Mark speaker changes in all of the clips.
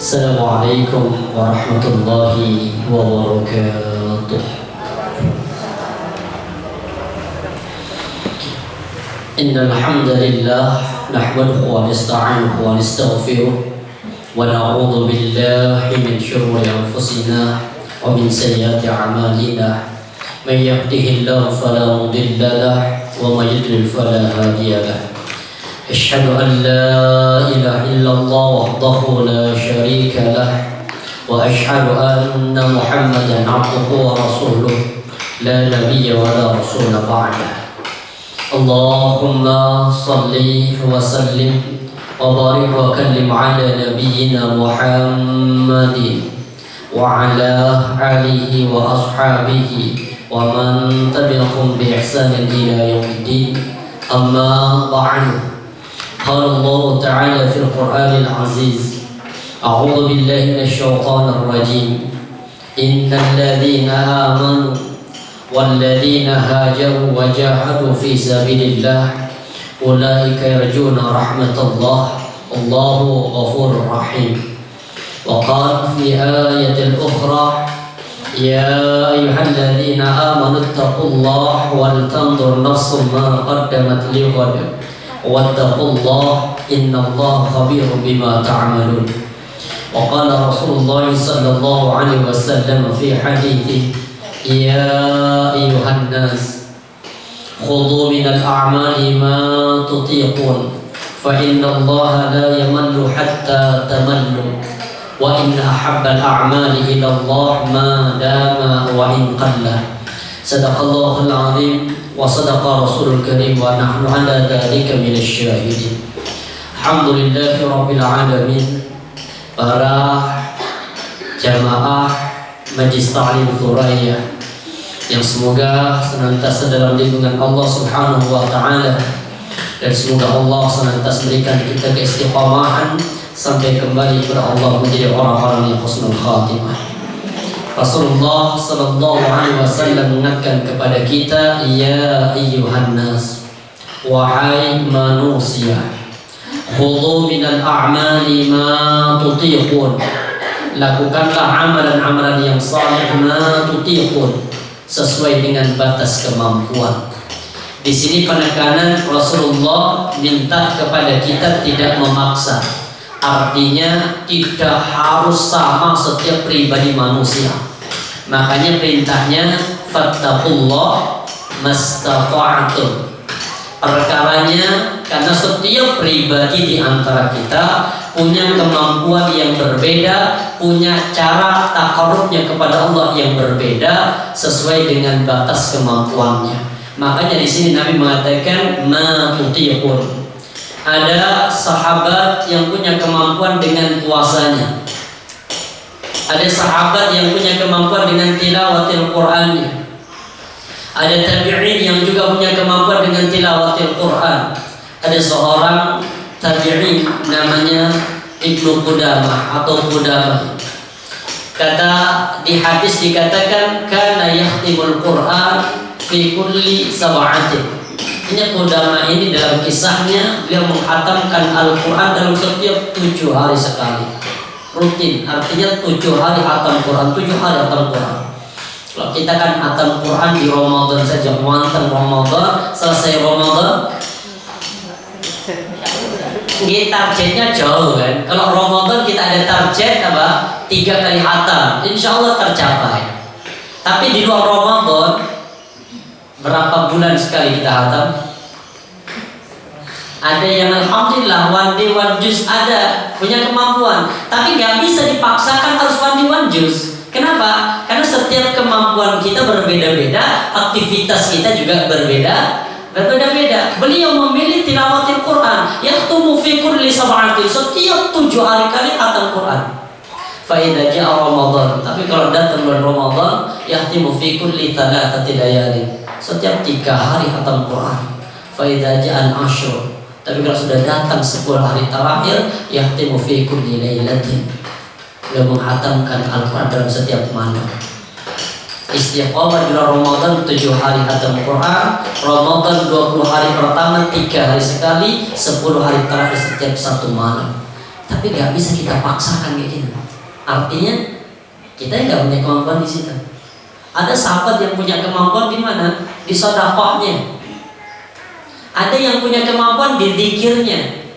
Speaker 1: السلام عليكم ورحمة الله وبركاته. إن الحمد لله نحمده ونستعينه ونستغفره ونعوذ بالله من شرور أنفسنا ومن سيئات أعمالنا. من يهده الله فلا مضل له ومن يضلل فلا هادي له. أشهد أن لا إله إلا الله وحده لا شريك له وأشهد أن محمدا عبده ورسوله لا نبي ولا رسول بعده. اللهم صل وسلم وبارك وكلم على نبينا محمد وعلى آله وأصحابه ومن تبعهم بإحسان إلى يوم الدين. أما بعد، قال الله تعالى في القرآن العزيز: أعوذ بالله من الشيطان الرجيم. إن الذين آمنوا والذين هاجروا وجاهدوا في سبيل الله أولئك يرجون رحمة الله والله غفور رحيم. وقال في آية أخرى: يا أيها الذين آمنوا اتقوا الله ولتنظر نفس ما قدمت لغد واتقوا الله إن الله خبير بما تعملون. وقال رسول الله صلى الله عليه وسلم في حديثه: يا أيها الناس خذوا من الأعمال ما تطيقون فإن الله لا يمل حتى تملوا وإن أحب الأعمال إلى الله ما دام وإن قل. صدق الله العظيم وصدق رسول الكريم ونحن على ذلك من الشاهدين. الحمد لله رب العالمين. Para jamaah Majlis Ta'lim Thuraya yang semoga senantiasa dalam lindungan Allah Subhanahu wa taala, dan semoga Allah senantiasa berikan kita keistiqamahan sampai kembali kepada Allah menjadi orang-orang yang husnul khatimah. Rasulullah sallallahu alaihi wasallam mengingatkan kepada kita: ya ayyuhan nas, wahai manusia, khudhu minal a'mali ma tutiqun, lakukanlah amalan-amalan yang saleh ma tutiqun, sesuai dengan batas kemampuan. Di sini penekanan Rasulullah minta kepada kita tidak memaksa. Artinya tidak harus sama setiap pribadi manusia. Makanya perintahnya fattaqullah mastata'tum. Perkaranya karena setiap pribadi di antara kita punya kemampuan yang berbeda, punya cara takarrubnya kepada Allah yang berbeda sesuai dengan batas kemampuannya. Makanya di sini Nabi mengatakan ma tutiqun. Ada sahabat yang punya kemampuan dengan puasanya. Ada sahabat yang punya kemampuan dengan tilawatil Qur'annya. Ada tabi'in yang juga punya kemampuan dengan tilawatil Qur'an. Ada seorang tabi'in namanya Ibnu Qudamah atau Qudamah. Kata di hadis dikatakan kana yahtimul Qur'an fi kulli sab'atin. Ini Qudamah ini dalam kisahnya beliau menghatamkan Al-Quran dalam setiap 7 hari sekali. Rutin, artinya 7 hari hatam Quran, 7 hari hatam Quran. Kalau kita kan hatam Quran di Ramadan saja, mantan Ramadan, selesai Ramadan, ini targetnya jauh kan. Kalau Ramadan kita ada target apa? 3 kali hatam, insya Allah tercapai. Tapi di luar Ramadan, berapa bulan sekali kita hatam? Ada yang alhamdulillah one day one juz ada, punya kemampuan. Tapi nggak bisa dipaksakan harus one day one juz. Kenapa? Karena setiap kemampuan kita berbeda-beda, aktivitas kita juga berbeda-beda. Beliau memilih tilawatil Quran, yahtumu fi kulli sab'atin, setiap 7 hari kali hatam Quran. Fa idza ja'a Ramadan, tapi kalau datang bulan Ramadan, yahtimu fi kulli 3 layalin, setiap 3 hari hatam Quran. Fa idza ja'a al-ashr, tapi kalau sudah datang 10 hari terakhir, yahtimu fi kulli lailatin, beliau menghatamkan Al-Quran dalam setiap malam. Istiqomah di Ramadan 7 hari hatam Quran, Ramadan 20 hari pertama 3 hari sekali, 10 hari terakhir setiap 1 malam. tapi nggak bisa kita paksakan kayak gitu. Artinya kita nggak punya kemampuan di situ. Ada sahabat yang punya kemampuan di mana? Di sedekahnya. Ada yang punya kemampuan di zikirnya.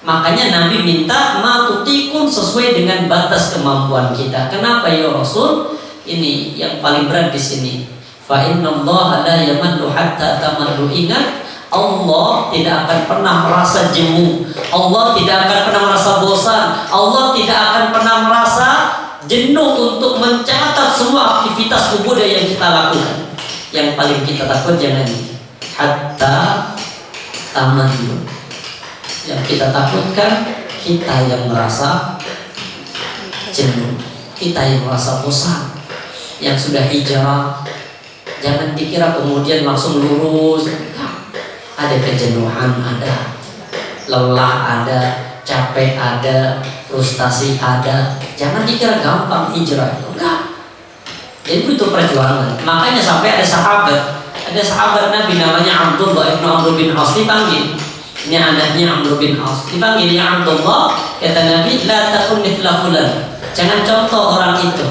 Speaker 1: Makanya Nabi minta matutikun sesuai dengan batas kemampuan kita. Kenapa ya Rasul? Ini yang paling berat di sini. Fa innallaha la yamallu hatta tamallu. Ingat, Allah tidak akan pernah merasa jemu. Allah tidak akan pernah merasa bosan. Allah tidak akan pernah merasa jenuh untuk mencatat semua aktivitas ibadah yang kita lakukan. Yang paling kita takut jangan hatta tamannu. Yang kita takutkan kita yang merasa jenuh, kita yang merasa bosan. Yang sudah hijrah, jangan dikira kemudian langsung lurus. Ada kejenuhan, ada lelah, ada capek, ada frustasi, ada. Jangan dikira gampang hijrah itu. Enggak. Jadi butuh perjuangan. Makanya sampai ada sahabat Nabi namanya Abdullah ibn Amr bin As dipanggil. Ini anaknya Amr bin As dipanggil, ya Abdullah, kata Nabi, la takun mithla fulan. Jangan contoh orang itu.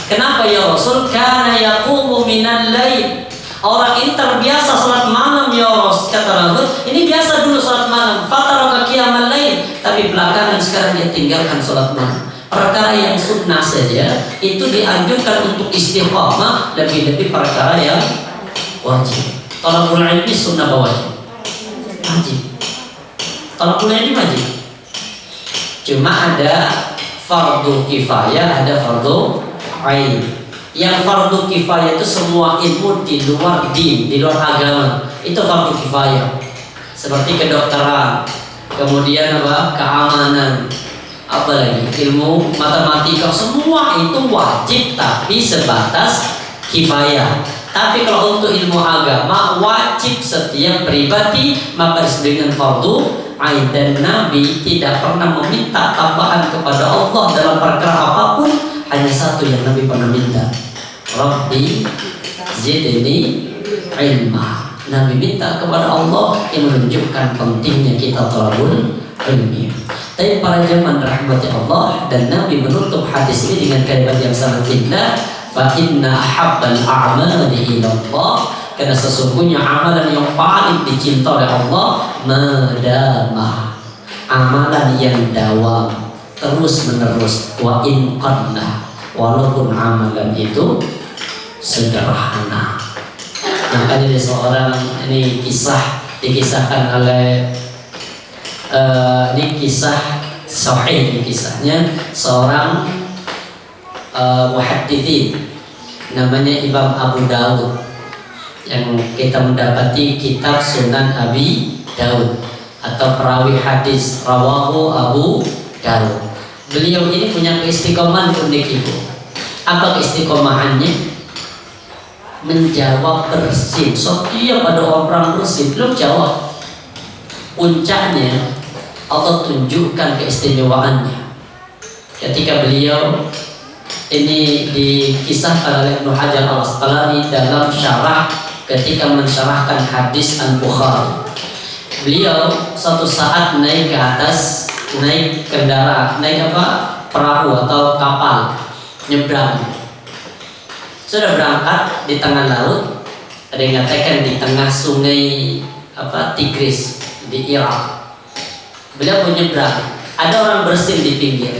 Speaker 1: Kenapa ya Rasul? Kana yaqumu minal lail. Orang ini terbiasa salat malam ya Rasul. Kata Rasul, ini biasa dulu salat malam. Fataraka qiyamal lail. Tapi belakangan sekarang dia tinggalkan salat malam. Perkara yang sunnah saja itu dianjurkan untuk istiqamah, lebih-lebih perkara yang wajib. Talabul ilmi sunnah wajib. Wajib. Talabul ilmi wajib. Cuma ada fardu kifayah, ada fardu ain. Yang fardu kifayah itu semua ilmu di luar din, di luar agama, itu fardu kifayah. Seperti kedokteran, kemudian apa? Keamanan, apa lagi? Ilmu matematika, semua itu wajib tapi sebatas kifayah. Tapi kalau untuk ilmu agama wajib setiap pribadi, maka dengan fardu ain. Dan Nabi tidak pernah meminta tambahan kepada Allah dalam perkara apapun. Hanya satu yang Nabi pernah minta, Rabbi zidni ilma. Nabi minta kepada Allah yang menunjukkan pentingnya kita talabul ilmi. Tapi para jemaah rahmati Allah, dan Nabi menutup hadis ini dengan kalimat yang sangat indah, fa inna habbal a'mali ila Allah. Karena sesungguhnya amalan yang paling dicinta oleh Allah madamah, amalan yang dawam, terus menerus. Wa in qalla, walaupun amalan itu sederhana. Maka dari seorang, ini dikisahkan oleh ini kisah sahih, kisahnya seorang muhadditsin namanya Imam Abu Dawud, yang kita mendapati kitab Sunan Abi Dawud atau perawi hadis rawahu Abu Dawud. Beliau ini punya keistiqomahan unik itu. Apa keistiqomahannya? Menjawab bersin. Setiap ada orang bersin, belum jawab. Puncaknya Allah tunjukkan keistimewaannya ketika beliau ini dikisahkan oleh Ibnu Hajar Al-Asqalani dalam syarah ketika mensyarahkan hadis Al-Bukhari. Beliau suatu saat naik ke atas, naik kendaraan, naik perahu atau kapal, nyebrang. Sudah berangkat di tengah laut, ada yang mengatakan di tengah sungai Tigris di Irak. Beliau mau nyebrang, ada orang bersin di pinggir,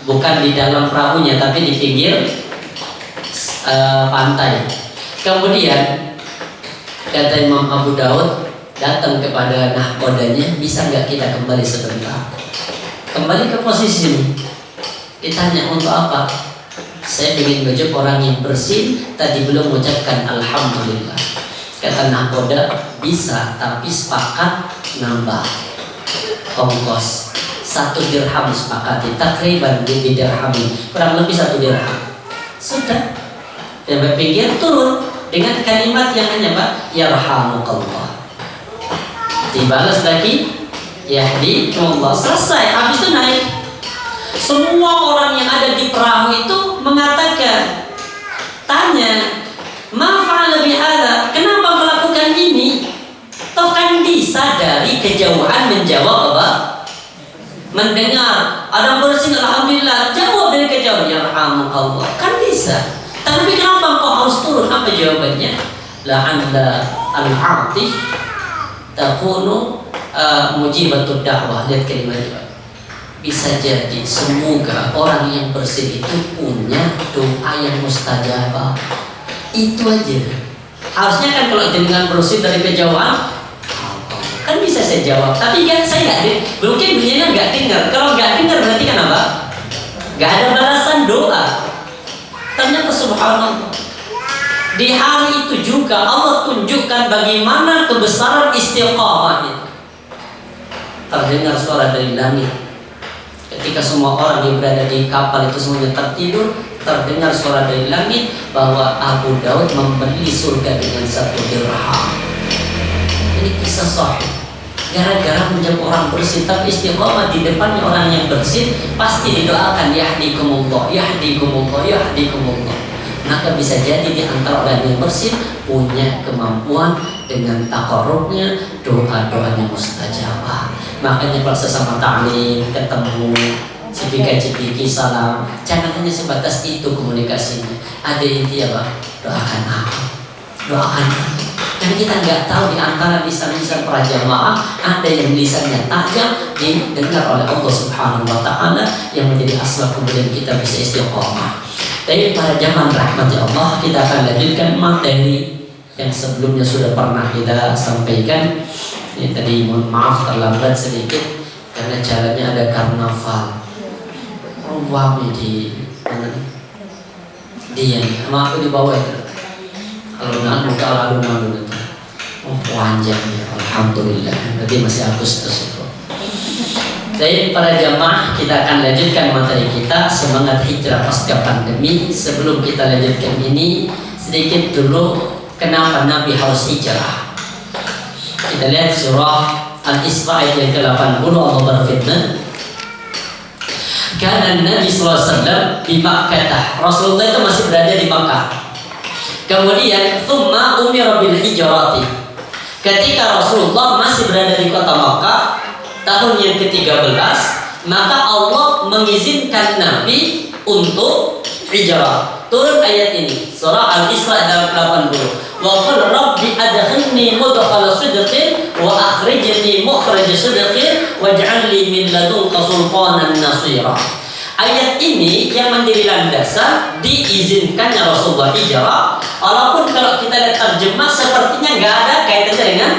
Speaker 1: bukan di dalam perahunya tapi di pinggir pantai. Kemudian kata Imam Abu Dawud datang kepada nahkodanya, bisa nggak kita kembali sebentar? Kembali ke posisi ini. Ditanya untuk apa? Saya ingin menjadi orang yang bersih, tadi belum mengucapkan alhamdulillah. Kata nahkoda, bisa, tapi sepakat nambah ongkos 1 dirham, sepakati takriban di dirhami, kurang lebih 1 dirham. Sudah, sampai pinggir turun dengan kalimat yang hanya yarhamukallah. Dibalas lagi yahdikumullah. Selesai, habis itu naik. Semua orang yang ada di perahu itu mengatakan, tanya, ma fa'ala bihadza? Kenapa melakukan ini? Toh kan bisa dari kejauhan menjawab mendengar ada bersin alhamdulillah, jawab dari kejauhan yarhamukallah, kan bisa. Tapi kenapa kau harus turun? Apa jawabannya? La'alla al-'atif takunu mujibatud da'wah. Lihat kalimatnya. Bisa jadi semoga orang yang bersin itu punya doa yang mustajabah. Itu aja. Harusnya kan kalau dengan bersin dari kejauhan kan bisa saya jawab, tapi kan saya nggak, mungkin dunia nggak dengar. Kalau nggak dengar berarti kan apa? Nggak ada balasan doa. Ternyata subhanallah, di hari itu juga Allah tunjukkan bagaimana kebesaran istiqamah itu. Terdengar suara dari langit. Ketika semua orang yang berada di kapal itu semuanya tertidur, terdengar suara dari langit bahwa Abu Daud membeli surga dengan 1 dirham. Ini kisah sahih. Gara-gara menjadi orang bersih tapi istiqamah di depannya orang yang bersih, pasti didoakan yahdikumullah, yahdikumullah, yahdikumullah. Maka bisa jadi di antara orang yang bersih punya kemampuan dengan takarrubnya doa-doanya mustajabah. Makanya kalau sesama ta'lim ketemu cipika-cipiki salam, jangan hanya sebatas itu komunikasinya. Ada inti apa? Doakan aku, doakan aku. Karena kita nggak tahu di antara lisan-lisan para jamaah ada yang lisannya tajam didengar oleh Allah Subhanahu Wa Taala yang menjadi asbab kemudian kita bisa istiqomah. Tapi para jamaah rahmati Allah, kita akan lanjutkan materi yang sebelumnya sudah pernah kita sampaikan. Ini tadi mohon maaf terlambat sedikit karena jalannya ada karnaval. Ramai di mana? Dia, sama aku di bawah itu. Kalau nak buka lalu-lalu nanti. Oh panjang ya, alhamdulillah. Berarti masih Agustus itu. Jadi para jamaah, kita akan lanjutkan materi kita semangat hijrah pasca pandemi. Sebelum kita lanjutkan ini, sedikit dulu kenapa Nabi harus hijrah. Kita lihat surah Al-Isra ayat yang ke-80. Allah berfirman, karena Nabi SAW di Makkah, Rasulullah itu masih berada di Makkah. Kemudian thumma umira bil hijrati. Ketika Rasulullah masih berada di kota Makkah tahun yang ke-13, maka Allah mengizinkan Nabi untuk hijrah. Turun ayat ini, surah Al-Isra ayat 80. Wa qul rabbi adkhilni mudkhala sidqin wa akhrijni mukhraj sidqin waj'al li min ladunka sultanan nasira. Ayat ini yang menjadi landasan diizinkannya Rasulullah hijrah. Walaupun kalau kita lihat terjemah sepertinya nggak ada kaitannya dengan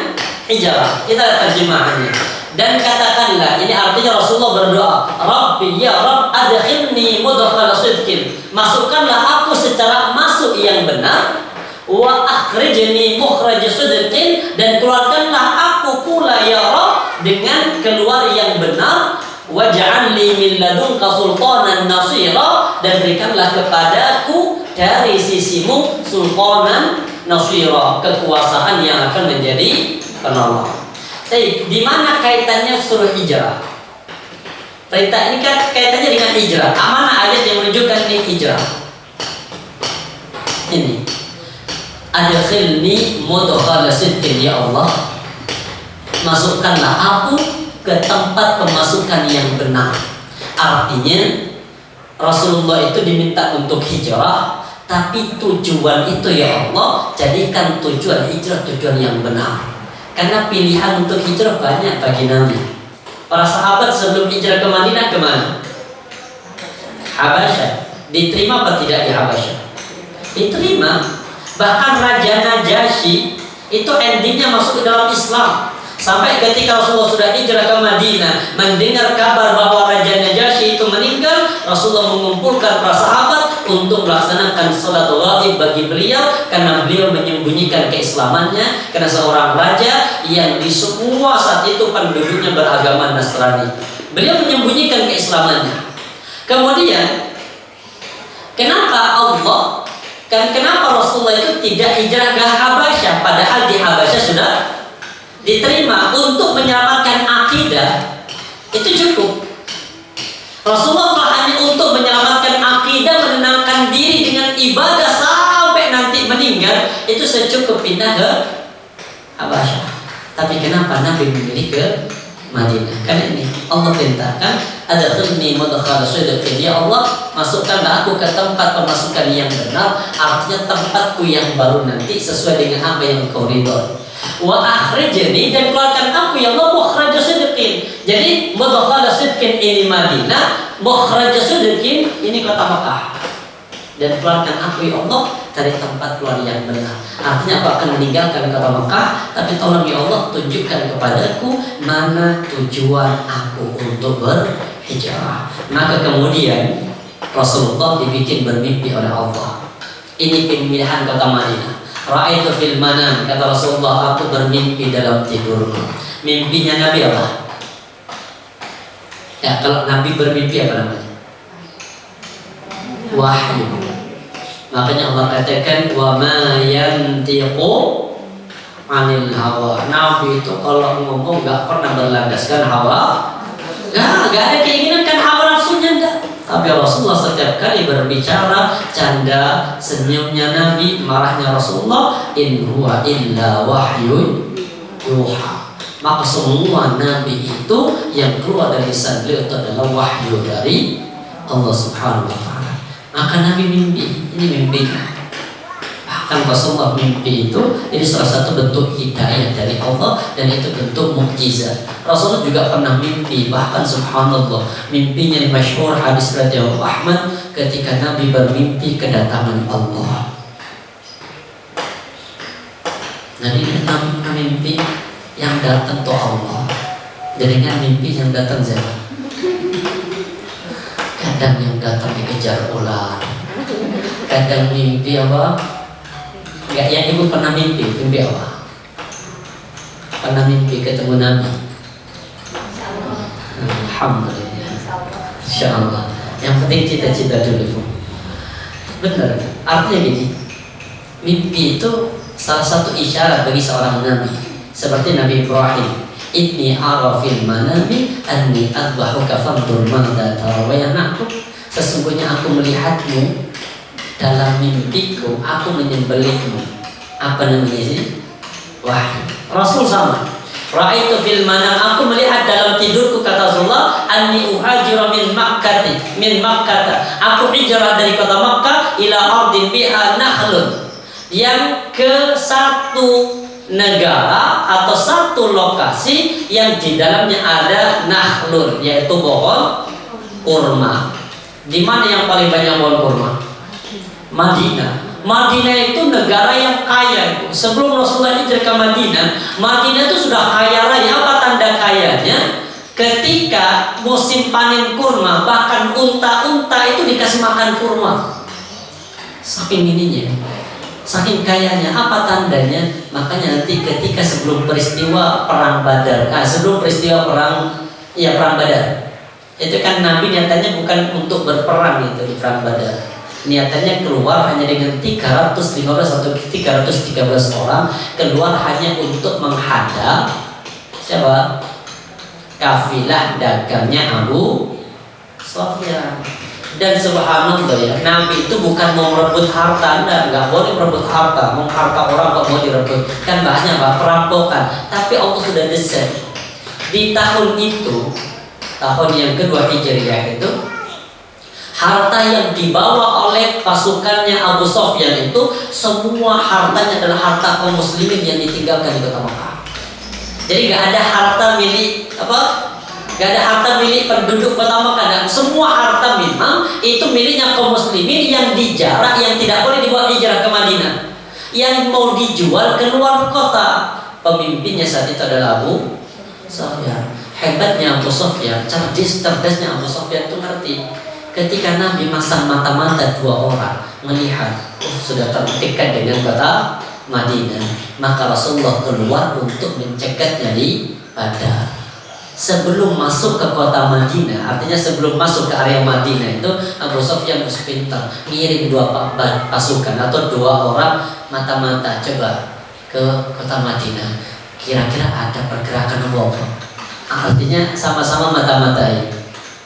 Speaker 1: hijrah. Kita lihat terjemahannya. Dan katakanlah, ini artinya Rasulullah berdoa, Rabbi ya Rabb adkhilni mudkhala sidqin. Masukkanlah aku secara masuk yang benar. Wa akhrijni mukhraj sidqin, dan keluarkanlah aku pula ya Rabb dengan keluar yang benar. Waj'al li min ladunka sultanan nasira, dan berikanlah kepadaku dari sisimu sultanan nasira, kekuasaan yang akan menjadi penolong. Jadi di mana kaitannya suruh hijrah? Perintah ini kan kaitannya dengan hijrah. Mana ayat yang menunjukkan ini hijrah? Ini. Adkhilni mudkhala sidqin ya Allah. Masukkanlah aku ke tempat pemasukan yang benar. Artinya Rasulullah itu diminta untuk hijrah, tapi tujuan itu ya Allah jadikan tujuan hijrah tujuan yang benar. Karena pilihan untuk hijrah banyak bagi Nabi. Para sahabat sebelum hijrah ke Madinah kemana? Habasyah. Diterima apa tidak di Habasyah? Diterima. Bahkan Raja Najasyi itu endingnya masuk ke dalam Islam. Sampai ketika Rasulullah sudah hijrah ke Madinah, mendengar kabar bahwa Raja Najasyi itu meninggal, Rasulullah mengumpulkan para sahabat untuk melaksanakan salat ghaib bagi beliau, karena beliau menyembunyikan keislamannya, karena seorang raja yang di semua saat itu penduduknya beragama Nasrani. Beliau menyembunyikan keislamannya. Kemudian kenapa Rasulullah itu tidak hijrah ke Habasyah, padahal di Habasyah sudah diterima untuk menyelamatkan akidah? Itu cukup. Rasulullah hanya untuk menyelamatkan akidah, menenangkan diri dengan ibadah sampai nanti meninggal, itu secukup pindah ke Habasyah. Tapi kenapa Nabi memilih ke Madinah. Karena ini Allah perintahkan, adkhilni mudkhala shidqin, ya Allah masukkanlah aku ke tempat pemasukan yang benar, artinya tempatku yang baru nanti sesuai dengan apa yang Engkau ridhoi. Wa akhrijni, dan keluarkan aku ya Allah mukhraj shidqin. Jadi mudkhala shidqin ini Madinah, mukhraj shidqin ini kota Mekah. Dan keluarkan aku ya Allah dari tempat keluar yang benar. Artinya aku akan meninggalkan kota Mekah, tapi tolong ya Allah tunjukkan kepadaku mana tujuan aku untuk berhijrah. Maka kemudian Rasulullah dibikin bermimpi oleh Allah. Ini pemilihan kota Madinah. Ra'aitu fil manam, kata Rasulullah, aku bermimpi dalam tidurku. Mimpinya Nabi apa? Ya, kalau Nabi bermimpi apa namanya? Wahyu. Makanya Allah katakan wa ma yantiqu anil hawa. Nabi itu kalau ngomong nggak pernah berlandaskan hawa. Nggak ada keinginan kan hawa nafsunya enggak. Tapi Rasulullah setiap kali berbicara, canda, senyumnya Nabi, marahnya Rasulullah, in huwa illa wahyun yuha. Maka semua Nabi itu yang keluar dari lisan beliau itu adalah wahyu dari Allah Subhanahu wa Ta'ala. Maka Nabi mimpi, ini mimpinya. Bahkan Rasulullah mimpi itu salah satu bentuk hidayah dari Allah, dan itu bentuk mukjizat. Rasulullah juga pernah mimpi, bahkan subhanallah mimpinya yang masyhur hadis riwayat Ahmad ketika Nabi bermimpi kedatangan Allah. Jadi Nabi mimpi yang datang itu Allah. Jadi kan mimpi yang datang siapa? Kadang yang datang dikejar ular, kadang mimpi apa? Enggak, yang ibu pernah mimpi apa? Pernah mimpi ketemu Nabi? Alhamdulillah, insyaallah. Yang penting cita-cita dulu. Benar, artinya gini. Mimpi itu salah satu isyarat bagi seorang Nabi. Seperti Nabi Ibrahim, inni ara fil manami anni adbahuka fanzur madza tara. Wahai anakku, sesungguhnya aku melihatmu dalam mimpiku, aku menyembelihmu. Apa namanya sih? Wahyu. Rasul sama. Ra'aitu fil manam, aku melihat dalam tidurku, kata Rasulullah, anni uhajiru min Makkah. Aku hijrah dari kota Makkah ila ardin biha nakhlun, yang ke satu negara atau satu lokasi yang di dalamnya ada nakhlun, yaitu pohon kurma. Di mana yang paling banyak pohon kurma? Madinah. Madinah itu negara yang kaya. Sebelum Rasulullah hijrah ke Madinah, Madinah itu sudah kaya raya. Apa tanda kayanya? Ketika musim panen kurma, bahkan unta-unta itu dikasih makan kurma. Saking ininya, saking kayanya. Apa tandanya? Makanya nanti ketika sebelum peristiwa perang Badar, perang Badar, itu kan Nabi nyatanya bukan untuk berperang itu di perang Badar. Niatannya keluar hanya dengan 315 atau 313 orang, keluar hanya untuk menghadang siapa? Kafilah dagangnya Abu Sufyan. Dan subhanallah ya, Nabi itu bukan mau merebut harta, nggak boleh merebut harta, mau harta orang kok mau direbut, kan bahasnya apa? Perampokan. Tapi Allah sudah desain di tahun itu, tahun yang kedua Hijriah itu, harta yang dibawa oleh pasukannya Abu Sufyan itu semua hartanya adalah harta kaum muslimin yang ditinggalkan di kota Mekah. Jadi nggak ada harta milik Gak ada harta milik penduduk kota Mekah. Dan semua harta memang itu miliknya kaum muslimin yang dijarah, yang tidak boleh dibawa hijrah ke Madinah, yang mau dijual ke luar kota. Pemimpinnya saat itu adalah Abu Sufyan. Hebatnya Abu Sufyan, cerdasnya Abu Sufyan itu ngerti. Ketika Nabi masang mata-mata dua orang melihat, sudah terdekat dengan kota Madinah, maka Rasulullah keluar untuk mencegatnya di Badar. Sebelum masuk ke kota Madinah, artinya sebelum masuk ke area Madinah itu, Abu Sufyan harus pintar ngirim dua pasukan atau dua orang mata-mata coba ke kota Madinah. Kira-kira ada pergerakan apa? Artinya sama-sama mata-matai.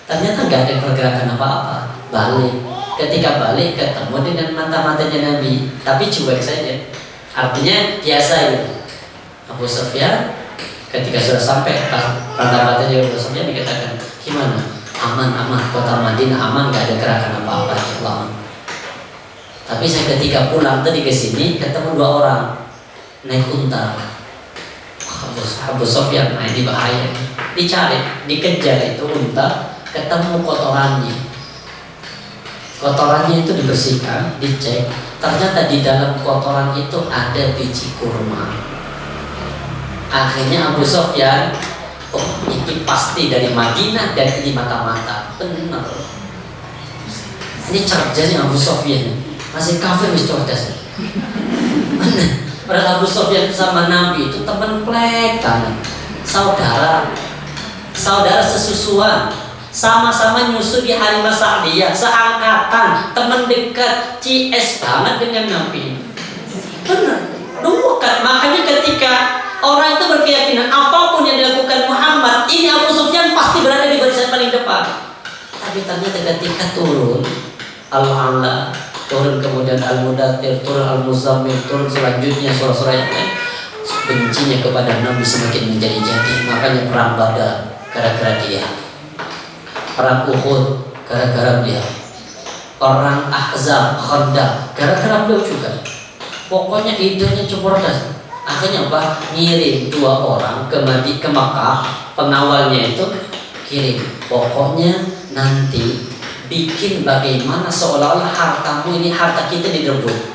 Speaker 1: Ternyata nggak ada pergerakan apa-apa. Balik. Ketika balik ketemu dengan mata-matanya Nabi, tapi cuek saja. Artinya biasa itu. Abu Sufyan Ketika sudah sampai kata-kata dia sudah sampai, dikatakan gimana? Aman, kota Madinah aman, gak ada gerakan apa-apa, aman. Tapi saya ketika pulang tadi ke sini ketemu 2 orang naik unta. Abu Sofyan, nah ini bahaya. Dicari, dikejar itu unta, ketemu kotorannya. Kotorannya itu dibersihkan, dicek. Ternyata di dalam kotoran itu ada biji kurma. Akhirnya Abu Sofyan, oh ini pasti dari Madinah dan ini mata-mata. Benar. Ini cerdasnya Abu Sofyan. Masih kafir wis cerdas. Padahal Abu Sofyan sama Nabi itu teman plekan, saudara sesusuan, sama-sama nyusu di Halimah Sa'diyah, seangkatan, teman dekat, CS banget dengan Nabi. Benar, dekat. Makanya ketika orang itu berkeyakinan apapun yang dilakukan Muhammad, ini Abu Sufyan pasti berada di barisan paling depan. Tapi ternyata ketika turun Al-A'la, turun kemudian Al-Mudaththir, turun Al-Muzammil, turun selanjutnya surah-surah yang lain, bencinya kepada Nabi semakin menjadi-jadi. Makanya perang Badar gara-gara dia, perang Uhud gara-gara dia, perang Ahzab, Khandaq gara-gara beliau juga. Pokoknya idenya cerdas. Akhirnya apa? Ngirim 2 orang ke Makkah, pengawalnya itu kirim, pokoknya nanti bikin bagaimana seolah-olah hartamu ini harta kita direbut.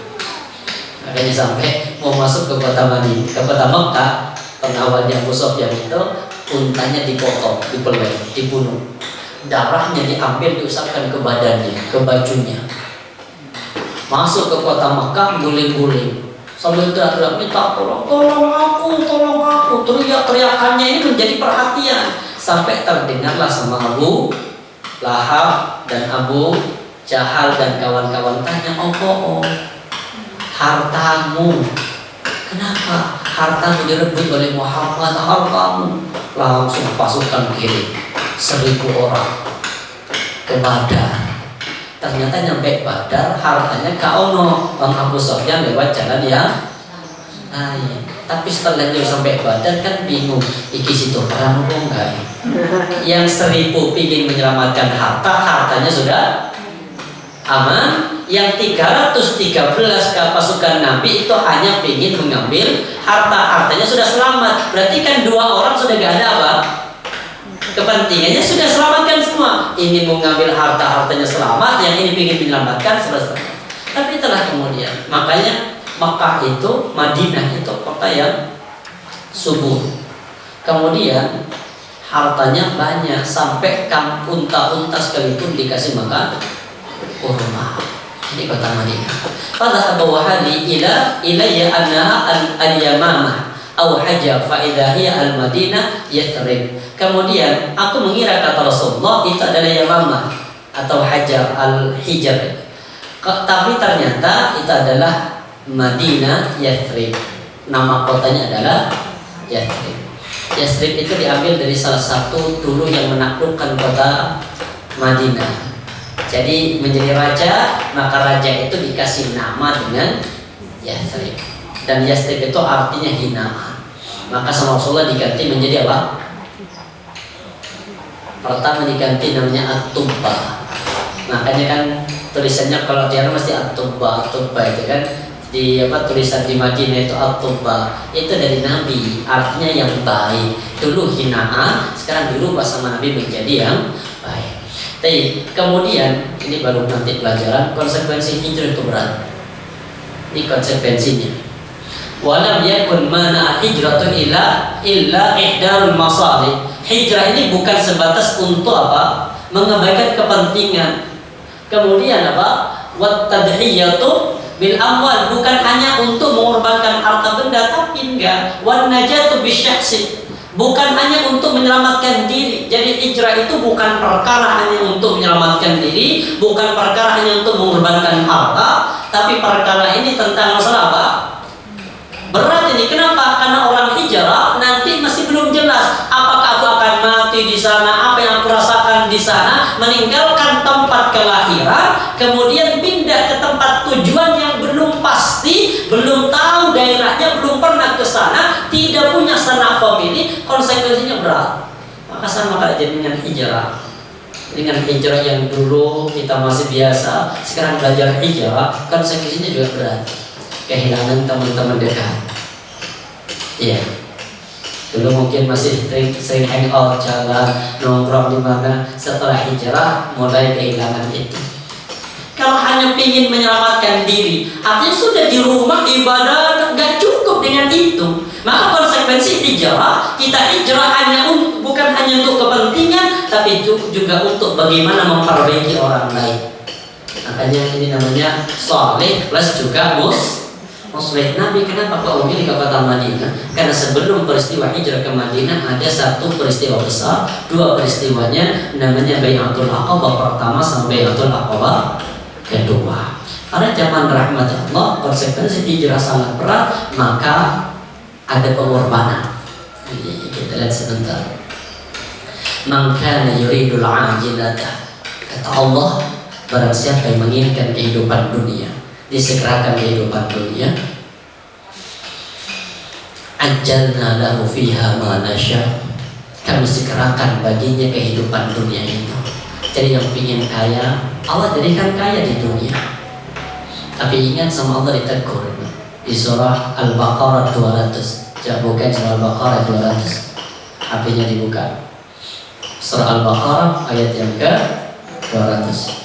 Speaker 1: Makanya sampai mau masuk ke kota Madinah, ke kota Makkah, pengawalnya Abu Sufyan itu untanya dipotong, dipelai, dibunuh, darahnya diambil, diusapkan ke badannya, ke bajunya. Masuk ke kota Makkah, guling-guling sambil teriak-teriak minta tolong aku. Teriakannya ini menjadi perhatian sampai terdengarlah sama Abu Lahab dan Abu Jahal dan kawan-kawan tanya, oh hartamu, kenapa hartamu direbut oleh Muhammad? Hartamu. Langsung pasukan kirim 1000 orang ke Badar. Ternyata nyampe Badar hartanya kaono Bang Abu Sufyan lewat jalan yang lain. Tapi setelah dia sampai Badar kan bingung, iki situ perang apa enggak? Yang 1000 ingin menyelamatkan hartanya sudah aman. Yang 313 pasukan Nabi itu hanya ingin mengambil hartanya sudah selamat. Berarti kan 2 orang sudah gak ada apa? Kepentingannya sudah selamatkan semua. Ini mau ngambil hartanya selamat, yang ini ingin menyelamatkan sudah selamat. Tapi itulah kemudian, makanya Makkah itu, Madinah itu kota yang subur. Kemudian hartanya banyak sampai unta-unta sekalipun dikasih makan kurma. Ini kota Madinah. Pada Abu Wahali ilayya annaha al-Yamamah aw Hajar fa idza hiya al-Madinah Yathrib. Kemudian aku mengira kata Rasulullah itu adalah Yamamah atau Hajar al-Hijr. Tapi ternyata itu adalah Madinah Yathrib. Nama kotanya adalah Yathrib. Yathrib itu diambil dari salah satu dulu yang menaklukkan kota Madinah. Jadi menjadi raja, maka raja itu dikasih nama dengan Yathrib. Dan Yathrib itu artinya hinaan. Maka sama Rasulullah diganti menjadi apa? Pertama diganti namanya At-Tubba. Makanya kan tulisannya kalau dia mesti At-Tubba itu kan. Di tulisan di Madinah itu At-Tubba itu dari Nabi, artinya yang baik. Dulu hinaan, sekarang dirubah sama Nabi menjadi yang baik. Tapi kemudian ini baru nanti pelajaran konsekuensi hijrah itu berat. Ini konsekuensinya. Walam yakun mana hijratu illa ihdarul masalih. Hijrah ini bukan sebatas untuk apa? Mengabaikan kepentingan. Kemudian apa? Wat tadhiyatu bil amwal, bukan hanya untuk mengorbankan harta benda, tapi enggak. Wan najatu bisyakhsi, bukan hanya untuk menyelamatkan diri. Jadi hijrah itu bukan perkara hanya untuk menyelamatkan diri, bukan perkara hanya untuk mengorbankan harta, tapi perkara ini tentang masalah apa? Berat ini. Kenapa? Karena orang hijrah nanti masih belum jelas apakah aku akan mati di sana, apa yang aku rasakan di sana, meninggalkan tempat kelahiran, kemudian pindah ke tempat tujuan yang belum pasti, belum tahu daerahnya, belum pernah ke sana, tidak punya sanak famili, konsekuensinya berat. Maka sama aja dengan hijrah. Dengan hijrah yang dulu kita masih biasa, sekarang belajar hijrah, konsekuensinya juga berat. Kehilangan teman-teman dekat. Iya. Dulu mungkin masih sering hangout, jalan, nongkrong di mana. Setelah hijrah mulai kehilangan itu. Kalau hanya ingin menyelamatkan diri, artinya sudah di rumah ibadah nggak cukup dengan itu. Maka konsekuensi hijrah, kita hijrah bukan hanya untuk kepentingan, tapi juga untuk bagaimana memperbaiki orang lain. Makanya ini namanya saleh plus juga muslih. Nabi kenapa kok memilih ke kota Madinah? Karena sebelum peristiwa hijrah ke Madinah ada satu peristiwa besar, dua peristiwanya namanya Bai'atul Aqabah pertama sama Bai'atul Aqabah kedua. Karena zaman rahmat Allah, konsekuensi hijrah sangat berat, maka ada pengorbanan. Ini kita lihat sebentar. Man kana yuridul ajilata, kata Allah, barang siapa yang menginginkan kehidupan dunia, disegerakan kehidupan dunia, ajjalna lahu fiha ma nasya, kami segerakan baginya kehidupan dunia itu. Jadi yang ingin kaya, Allah jadikan kaya di dunia. Tapi ingat sama Allah ditegur di surah Al-Baqarah 200. Bukan surah Al-Baqarah 200. HP-nya dibuka. Surah Al-Baqarah ayat yang ke 200.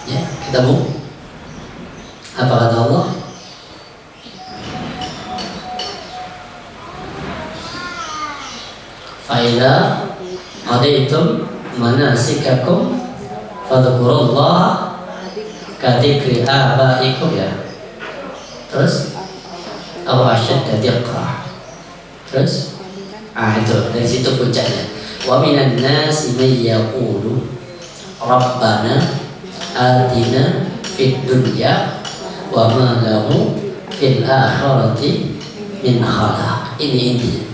Speaker 1: Ya, ketemu? Apa kata Allah? Fa'idha adaitum manasikakum fadhkurullaha kadikri abaikum, ya. Terus apa asyadda diqra. Terus itu dari situ puncaknya. Wa minan nasi may yaqulu rabbana atina fid dunya wa ma lahu fil akhirati min khalaq. Ini intinya.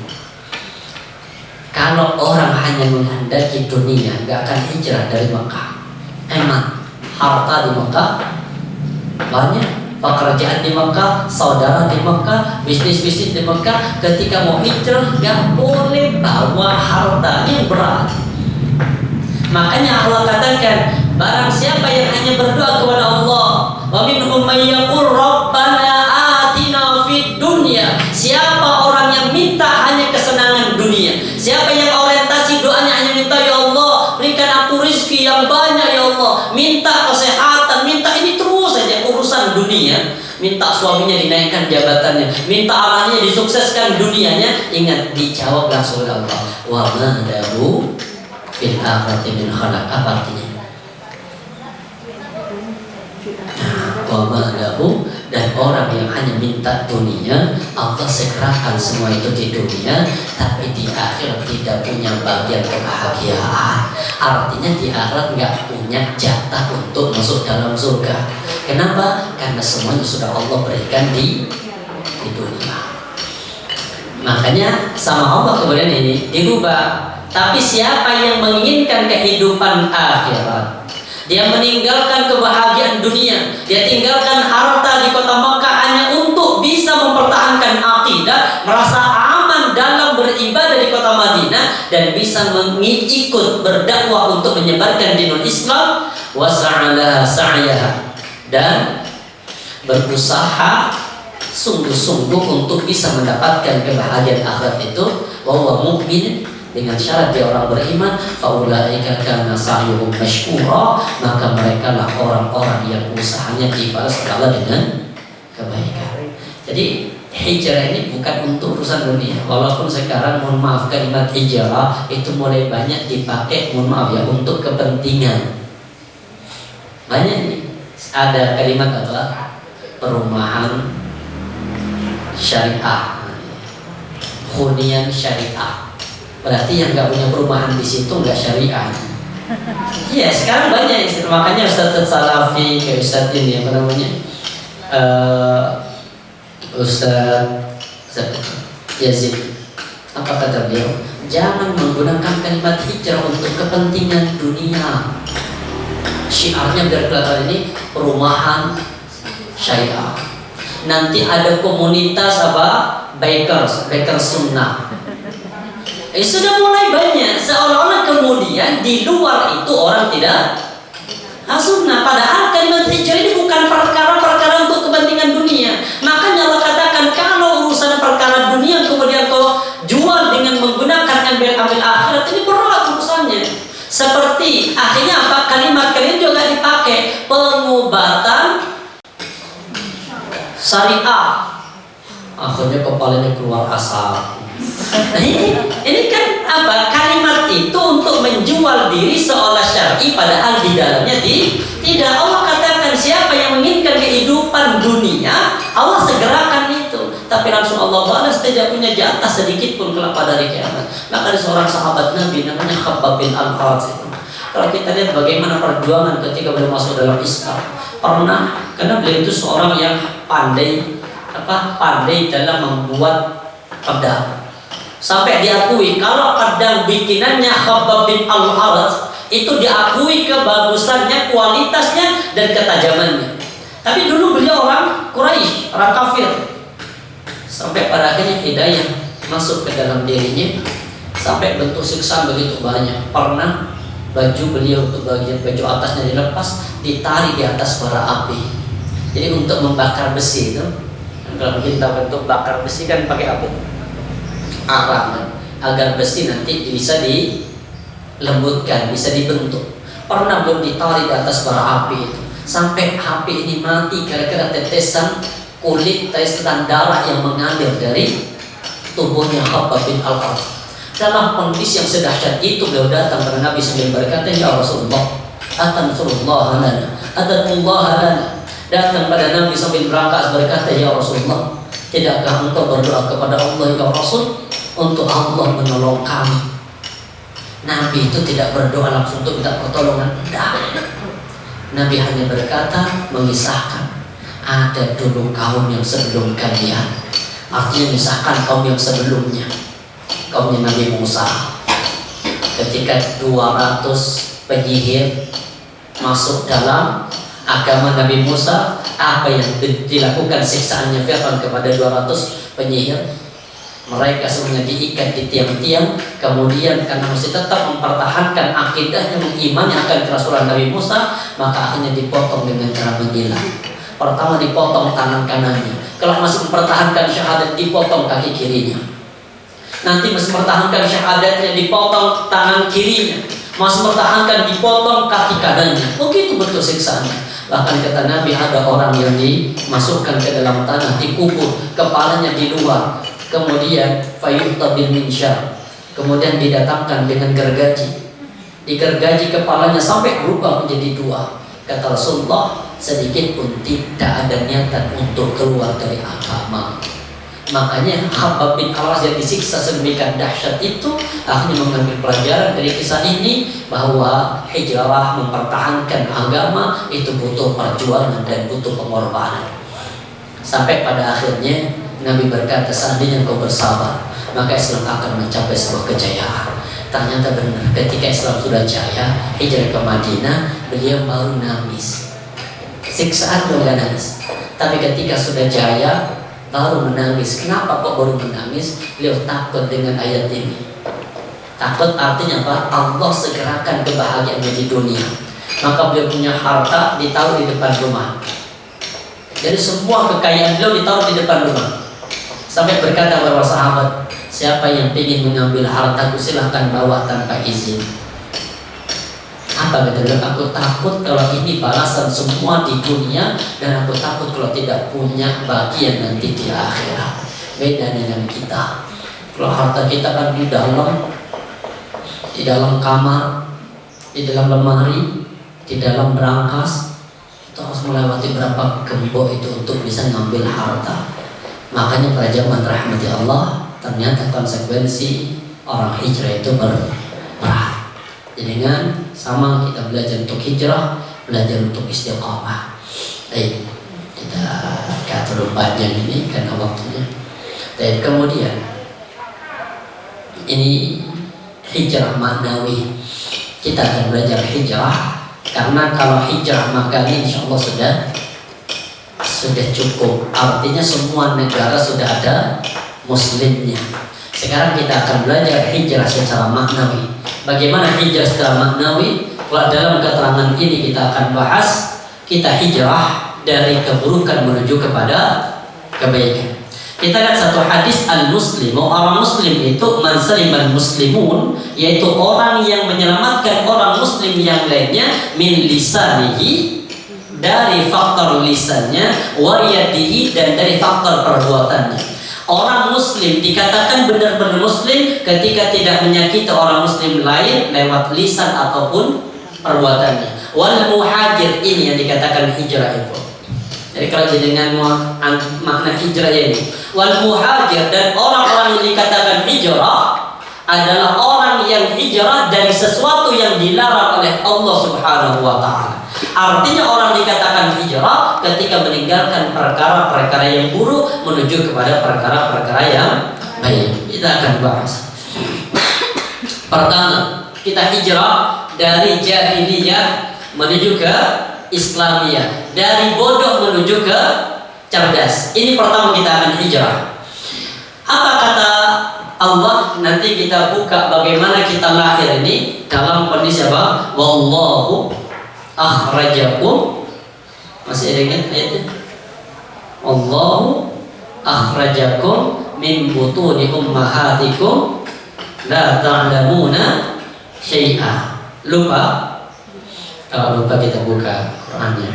Speaker 1: Kalau orang hanya menghendaki dunia, nggak akan hijrah dari Mekah. Emang harta di Mekah banyak, pekerjaan di Mekah, saudara di Mekah, bisnis-bisnis di Mekah. Ketika mau hijrah, nggak boleh bawa harta yang berat. Makanya Allah katakan, barang siapa yang hanya berdoa kepada Allah, wa minhum may yaqul rabbana atina fid dunya. Siapa orang yang minta hanya kesenangan dunia, siapa yang orientasi doanya hanya minta, ya Allah berikan aku rezeki yang banyak, ya Allah, minta kesehatan, minta ini terus saja urusan dunia, minta suaminya dinaikkan jabatannya, minta anaknya disukseskan dunianya. Ingat, dijawab langsung oleh Allah, wa ma lahu fil akhirati min khalaq. Apa artinya? Wa ma lahu, dan orang yang hanya minta dunia, Allah segerakan semua itu di dunia, tapi di akhirat tidak punya bagian kebahagiaan. Artinya di akhirat nggak punya jatah untuk masuk dalam surga. Kenapa? Karena semuanya sudah Allah berikan di dunia. Makanya sama Allah kemudian ini dirubah. Tapi siapa yang menginginkan kehidupan akhirat, dia meninggalkan kebahagiaan dunia, dia tinggalkan harta di kota Makkah hanya untuk bisa mempertahankan akidah, merasa aman dalam beribadah di kota Madinah, dan bisa mengikut berdakwah untuk menyebarkan dinul Islam, wasa'alaha sa'yaha, dan berusaha sungguh-sungguh untuk bisa mendapatkan kebahagiaan akhirat itu, bahwa mukmin dengan syarat dia orang beriman, faulaika kana sa'yuhum mashkura, maka mereka lah orang-orang yang usahanya dibalas oleh Allah dengan kebaikan. Jadi hijrah ini bukan untuk urusan dunia. Walaupun sekarang, mohon maaf, kalimat hijrah itu mulai banyak dipakai, mohon maaf ya, untuk kepentingan. Banyak nih, ada kalimat apa? Perumahan syariah, hunian syariah. Berarti yang nggak punya perumahan di situ nggak syariah. Iya, sekarang banyak istilah. Makanya Ustaz Salafi, kayak Ustaz ini apa namanya, Ustaz Yazid, apa kata beliau? Jangan menggunakan kalimat hijrah untuk kepentingan dunia. Syiarnya biar kelihatan ini perumahan syariah. Nanti ada komunitas apa? Bikers sunnah. Sudah mulai banyak. Seolah-olah kemudian di luar itu orang tidak sunnah. Padahal kalimat hijrah ini bukan perkara-perkara untuk kepentingan dunia. Makanya Allah katakan kalau urusan perkara dunia kemudian kau jual dengan menggunakan ambil akhirat, ini berat urusannya. Seperti akhirnya apa? Kalimat juga dipakai pengobatan syariah. Akhirnya kepalanya keluar asap. Nah ini kan apa? Kalimat itu untuk menjual diri seolah syar'i, padahal di dalamnya tidak. Allah katakan siapa yang menginginkan kehidupan dunia, Allah segerakan itu. Tapi langsung Allah balas, tidak punya jatah sedikit pun kelak pada hari kiamat. Maka ada seorang sahabat Nabi namanya Khabbab bin Al-Arat. Kalau kita lihat bagaimana perjuangan ketika beliau masuk dalam Islam, pernah, karena beliau itu seorang yang pandai dalam membuat pedang. Sampai diakui kalau pedang bikinannya Khabbab bin Al-Arat itu diakui kebagusannya, kualitasnya dan ketajamannya. Tapi dulu beliau orang Quraisy, orang kafir. Sampai pada akhirnya hidayah masuk ke dalam dirinya, sampai bentuk siksaan begitu banyak. Pernah baju beliau untuk bagian baju atasnya dilepas, ditarik di atas bara api. Jadi untuk membakar besi itu, kalau kita untuk bakar besi kan pakai apa? Arang, agar besi nanti bisa dilembutkan, bisa dibentuk. Pernah belum ditarik di atas bara api itu, sampai api ini mati gara-gara tetesan kulit, tetesan darah yang mengalir dari tubuhnya Khabbab bin Al-Arat. Dalam kondisi yang sedahsyat itu beliau datang kepada Nabi sambil berkata, ya Rasulullah, atansurullah lana, atanullah lana. Datang pada Nabi sambil berangkat berkata, ya Rasulullah, tidakkah engkau berdoa kepada Allah ya Rasul untuk Allah menolong kami? Nabi itu tidak berdoa langsung untuk minta pertolongan, tidak. Nabi hanya berkata, mengisahkan ada dulu kaum yang sebelum kalian. Artinya misalkan kaum yang sebelumnya, kaumnya Nabi Musa, ketika 200 penyihir masuk dalam agama Nabi Musa, apa yang dilakukan siksaannya Fir'aun kepada 200 penyihir? Mereka semuanya diikat di tiang-tiang, kemudian karena masih tetap mempertahankan akidahnya, mengimani akan kerasulan Nabi Musa, maka akhirnya dipotong dengan cara menggila. Pertama dipotong tangan kanannya, kalau masih mempertahankan syahadat dipotong kaki kirinya. Nanti masih mempertahankan syahadatnya dipotong tangan kirinya, masih mempertahankan dipotong kaki kanannya. Begitu betul siksaannya. Bahkan kata Nabi ada orang yang dimasukkan ke dalam tanah, dikubur, kepalanya di luar, kemudian fayu'ta bil minsyar, kemudian didatangkan dengan gergaji, digergaji kepalanya sampai berubah menjadi dua. Kata Rasulullah, sedikit pun tidak ada niatan untuk keluar dari agama. Makanya Khabbab bin Al-Arat yang disiksa sedemikian dahsyat itu akhirnya mengambil pelajaran dari kisah ini, bahwa hijrah mempertahankan agama itu butuh perjuangan dan butuh pengorbanan. Sampai pada akhirnya Nabi berkata, seandainya kau bersabar, maka Islam akan mencapai sebuah kejayaan. Ternyata benar, ketika Islam sudah jaya, hijrah ke Madinah, beliau baru nangis. Siksaan belum nangis, tapi ketika sudah jaya baru menangis. Kenapa kok baru menangis? Beliau takut dengan ayat ini. Takut artinya apa? Allah segerakan kebahagiaannya di dunia. Maka beliau punya harta ditaruh di depan rumah. Jadi semua kekayaan beliau ditaruh di depan rumah. Sampai berkata beberapa sahabat, siapa yang ingin mengambil hartaku silahkan bawa tanpa izin. Apa kata beliau? Aku takut kalau ini balasan semua di dunia, dan aku takut kalau tidak punya bagian nanti di akhirat. Beda dengan kita. Kalau harta kita kan di dalam kamar, di dalam lemari, di dalam berangkas, itu harus melewati berapa gembok itu untuk bisa ngambil harta. Makanya pada zaman rahmati Allah, ternyata konsekuensi orang hijrah itu berat. Dengan sama kita belajar untuk hijrah, belajar untuk istiqamah. Baik, kita terlalu panjang ini karena waktunya. Dan kemudian ini hijrah maknawi. Kita akan belajar hijrah, karena kalau hijrah maknawi insya Allah sudah cukup. Artinya semua negara sudah ada muslimnya. Sekarang kita akan belajar hijrah secara maknawi. Bagaimana hijrah secara maknawi? Kalau dalam keterangan ini kita akan bahas, kita hijrah dari keburukan menuju kepada kebaikan. Kita lihat satu hadis, al-muslimu, orang muslim itu man salimal muslimun, yaitu orang yang menyelamatkan orang muslim yang lainnya min lisanihi, dari faktor lisannya, wa yadihi, dan dari faktor perbuatannya. Orang muslim dikatakan benar-benar muslim ketika tidak menyakiti orang muslim lain lewat lisan ataupun perbuatannya. Wal muhajir, ini yang dikatakan hijrah itu. Jadi kalau dengan makna hijrah ini, wal muhajir, dan orang-orang yang dikatakan hijrah adalah orang yang hijrah dari sesuatu yang dilarang oleh Allah Subhanahu wa taala. Artinya orang dikatakan hijrah ketika meninggalkan perkara-perkara yang buruk menuju kepada perkara-perkara yang baik. Kita akan bahas. Pertama, kita hijrah dari jahiliyah menuju ke Islamiyah, dari bodoh menuju ke cerdas. Ini pertama kita akan hijrah. Apa kata Allah? Nanti kita buka bagaimana kita lahir ini dalam kondisi apa? Wallahu akhrajakum. Masih ingat ayatnya? Allahu akhrajakum min butuni ummahatikum la ta'lamuna syai'a. Lupa? Kalau lupa kita buka Qurannya.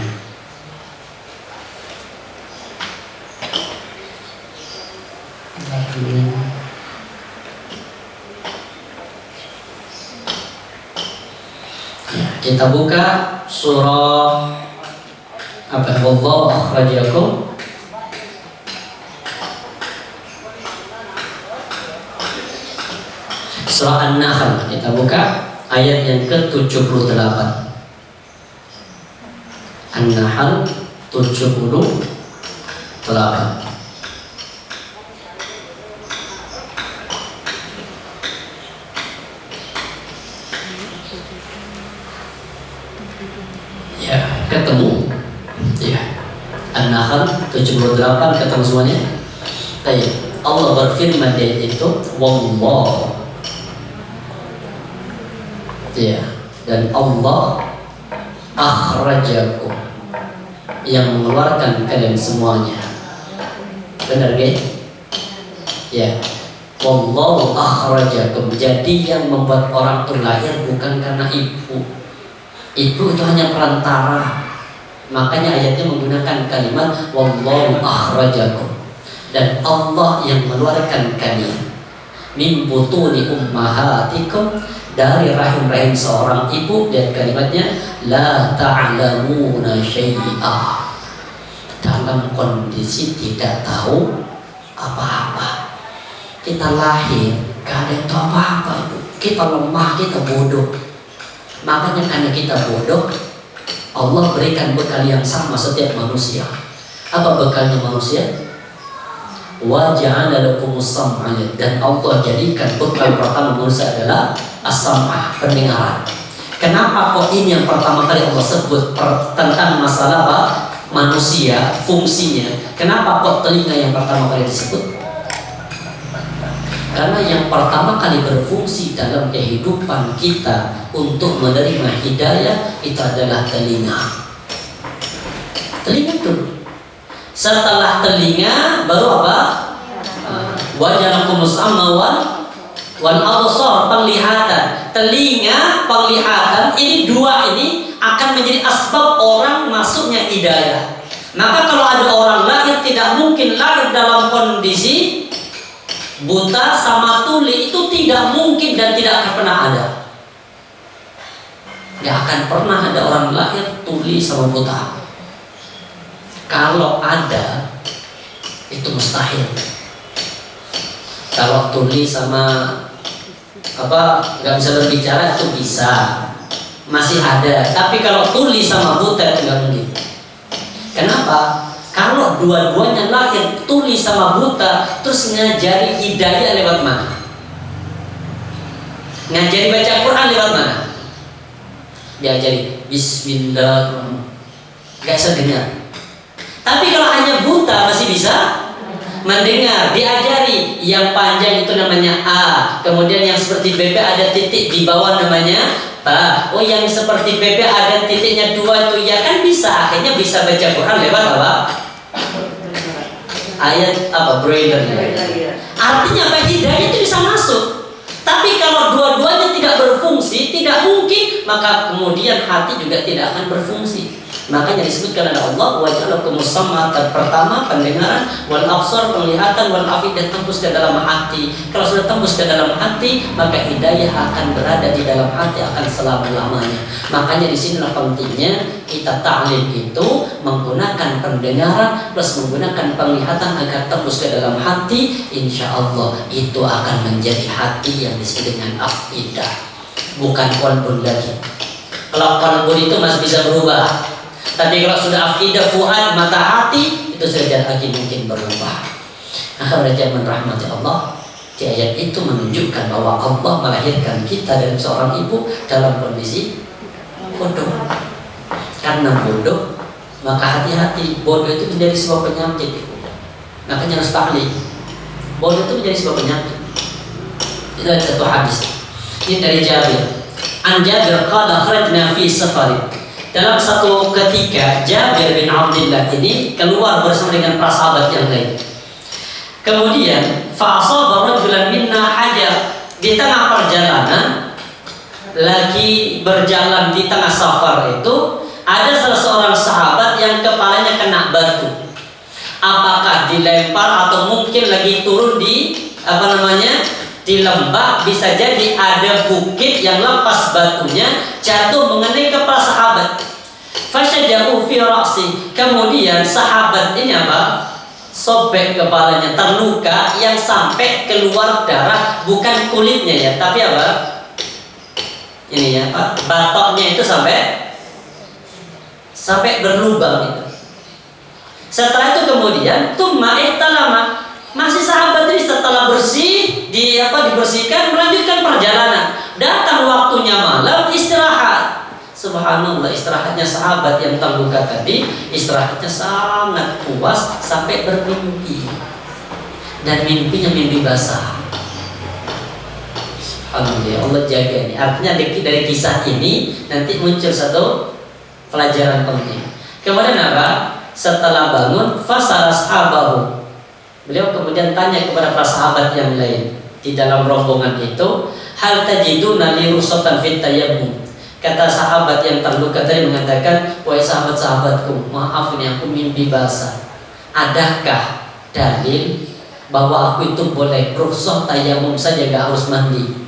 Speaker 1: Kita buka surah apa? Wallahu akhrajakum. Surah An-Nahl, kita buka ayat yang ke-78. An-Nahl 78. Ya, ketemu. Ya. An-Nahl 78 ketemu semuanya. Baik. Allah berfirman di itu, wallahu. Ya, dan Allah akhrajakum, yang mengeluarkan kalian semuanya. Benar gak? Ya. Wallahu akhrajakum. Jadi yang membuat orang itu lahir bukan karena ibu. Ibu itu hanya perantara. Makanya ayatnya menggunakan kalimat wallahu akhrajakum, dan Allah yang mengeluarkan kalian min butuni ummahatikum, dari rahim-rahim seorang ibu, dan kalimatnya la ta'lamuna syai'a, dalam kondisi tidak tahu apa-apa. Kita lahir gak ada yang tahu apa-apa itu. Kita lemah, kita bodoh. Makanya karena kita bodoh, Allah berikan bekal yang sama setiap manusia. Apa bekalnya manusia? Wa ja'ala lakumus sam'a, dan Allah jadikan bekal pertama manusia adalah as-sam'ah, pendengaran. Kenapa kok ini yang pertama kali Allah sebut tentang masalah apa? Manusia, fungsinya. Kenapa kok telinga yang pertama kali disebut? Karena yang pertama kali berfungsi dalam kehidupan kita untuk menerima hidayah itu adalah telinga. Telinga dulu. Setelah telinga baru apa? Wajalakumus amma wal absar, penglihatan. Telinga, penglihatan, ini dua ini akan menjadi asbab orang masuknya hidayah. Maka kalau ada orang lahir, tidak mungkin lahir dalam kondisi buta sama tuli, itu tidak mungkin dan tidak akan pernah ada. Tidak akan pernah ada orang lahir tuli sama buta. Kalau ada, itu mustahil. Kalau tuli sama nggak bisa berbicara itu bisa, masih ada. Tapi kalau tuli sama buta itu nggak mungkin. Kenapa? Kalau dua-duanya lahir tuli sama buta, terus ngajari hidayah lewat mana? Ngajari baca Quran lewat mana? Diajari Bismillahirrahmanirrahim. Gak bisa dengar. Tapi kalau hanya buta masih bisa mendengar. Diajari yang panjang itu namanya A, kemudian yang seperti BP ada titik di bawah namanya ba. Oh, yang seperti BP ada titiknya 2 itu ya kan bisa. Akhirnya bisa baca Quran lewat apa? Ayat apa? Braille. Artinya apa? Hidayah itu bisa masuk. Tapi kalau dua-duanya tidak berfungsi, tidak mungkin, maka kemudian hati juga tidak akan berfungsi. Makanya disebutkan oleh Allah, wa ja'alakumus sam'a, pertama pendengaran, wal absar penglihatan, wal afidah tembus ke dalam hati. Kalau sudah tembus ke dalam hati, maka hidayah akan berada di dalam hati akan selama-lamanya. Makanya disinilah pentingnya kita ta'lim itu menggunakan pendengaran plus menggunakan penglihatan agar tembus ke dalam hati. Insya Allah itu akan menjadi hati yang disebut dengan afidah, bukan qalbun lagi. Kalau qalbun itu masih bisa berubah. Tapi kalau sudah afidah fuad mata hati itu sudah lagi mungkin berubah. Akhirnya zaman rahmati Allah di ayat itu menunjukkan bahwa Allah melahirkan kita dari seorang ibu dalam kondisi bodoh. Karena bodoh maka hati-hati, bodoh itu menjadi sebuah penyakit. Makanya harus taklid. Bodoh itu menjadi sebuah penyakit. Itu ada satu hadis. Ini dari Jabir. An Jabir qala kharajna fi safarin. Dalam satu ketika Jabir bin Abdullah ini keluar bersama dengan para sahabat yang lain. Kemudian fa'asaba rajulan minna hajar. Di tengah perjalanan, lagi berjalan di tengah safar itu, ada salah seorang sahabat yang kepalanya kena batu. Apakah dilempar atau mungkin lagi turun di di lembah, bisa jadi ada bukit yang lepas batunya jatuh mengenai kepala sahabat. Fasyajahu fi ra'si. Kemudian sahabat ini sobek kepalanya, terluka yang sampai keluar darah, bukan kulitnya ya, tapi ini ya batoknya itu sampai berlubang itu. Setelah itu kemudian tumma ihtalama. Masih sahabat ini setelah dibersihkan melanjutkan perjalanan. Datang waktunya malam istirahat. Subhanallah, istirahatnya sahabat yang terluka tadi, istirahatnya sangat puas sampai bermimpi. Dan mimpinya mimpi basah. Alhamdulillah, Allah jaga ini. Artinya dari kisah ini nanti muncul satu pelajaran penting. Kemudian setelah bangun fasara sahabahu. Beliau kemudian tanya kepada para sahabat yang lain di dalam rombongan itu, hal tajiduna li ruksatan fit tayammum. Kata sahabat yang terluka tadi mengatakan, wahai sahabat-sahabatku, maaf ini aku mimpi basah. Adakah dalil bahwa aku itu boleh ruksah tayammum saja, gak harus mandi?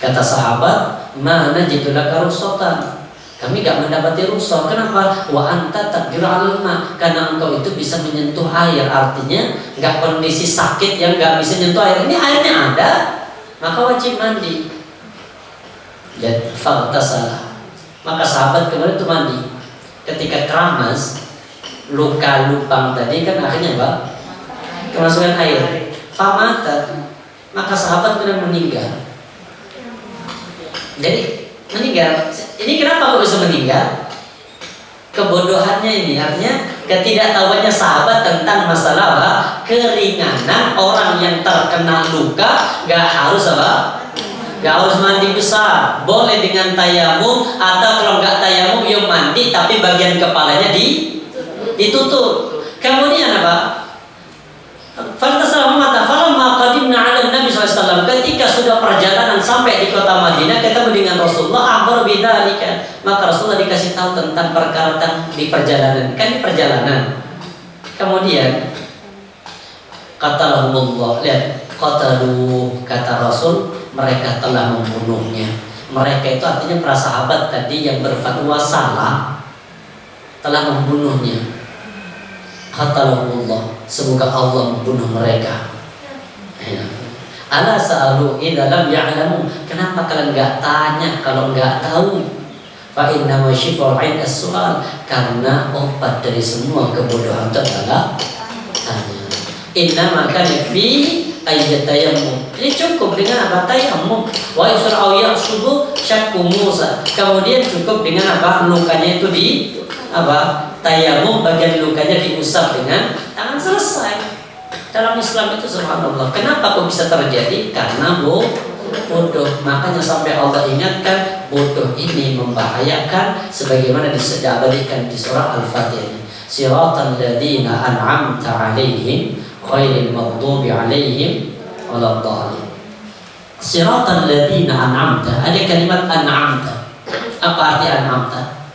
Speaker 1: Kata sahabat, mana jidulaka ruksatan. Kami gak mendapati ruksah. Kenapa? Wa anta taqdiru 'alal ma. Karena engkau itu bisa menyentuh air. Artinya gak kondisi sakit yang gak bisa menyentuh air. Ini airnya ada, maka wajib mandi. Ya, faghtasala. Maka sahabat kemudian itu mandi. Ketika keramas, luka lubang tadi kan akhirnya kemasukan air. Famata. Maka sahabat kemudian meninggal. Jadi meninggal. Ini kenapa kok bisa meninggal? Kebodohannya ini, artinya ketidaktahuannya sahabat tentang masalah keringanan orang yang terkena luka gak harus gak harus mandi besar, boleh dengan tayamum, atau kalau gak tayamum ya mandi tapi bagian kepalanya ditutup. Kemudian falamma qadimna 'ala Nabi SAW, ketika sudah perjalanan sampai di kota Madinah ketemu dengan Rasulullah, akhbar bidzalika, maka Rasulullah dikasih tahu tentang perkara di perjalanan. Kan di perjalanan. Kemudian qatalahumullah, lihat, qatalu, kata Rasul, mereka telah membunuhnya. Mereka itu artinya para sahabat tadi yang berfatwa salah telah membunuhnya. Qatalahumullah, semoga Allah membunuh mereka. Ala sa'alu idza lam ya'lamu. Kenapa kalian enggak tanya kalau enggak tahu? Fa inna ma shifa'ul 'ain as-su'al. Karena obat dari semua kebodohan itu adalah tanya. Inna ma kana fi ayyatayammum. Ini cukup dengan apa? Tayammum. Wa yusra'u yahsubu syakku Musa. Kemudian cukup dengan apa? Lukanya itu di apa? Tayammum, bagian lukanya diusap dengan tangan, selesai. Dalam Islam itu subhanallah. Kenapa kok bisa terjadi? Karena bodoh. Makanya sampai Allah ingatkan, bodoh ini membahayakan sebagaimana diabadikan di surah Al-Fatihah. Siratal ladzina an'amta 'alaihim ghairil maghdubi 'alaihim waladdallin. Siratal ladzina an'amta, ada kalimat an'amta. Apa arti an'amta?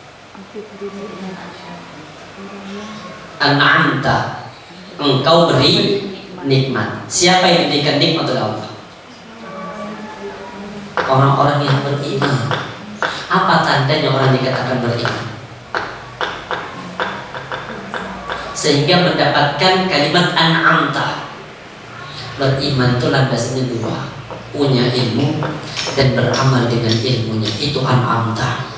Speaker 1: An'amta, engkau beri nikmat. Siapa yang diberikan nikmat oleh Allah? Orang-orang yang beriman. Apa tandanya orang dikatakan beriman? Sehingga mendapatkan kalimat an'amta. Beriman itu landasannya dua, punya ilmu dan beramal dengan ilmunya. Itu an'amta.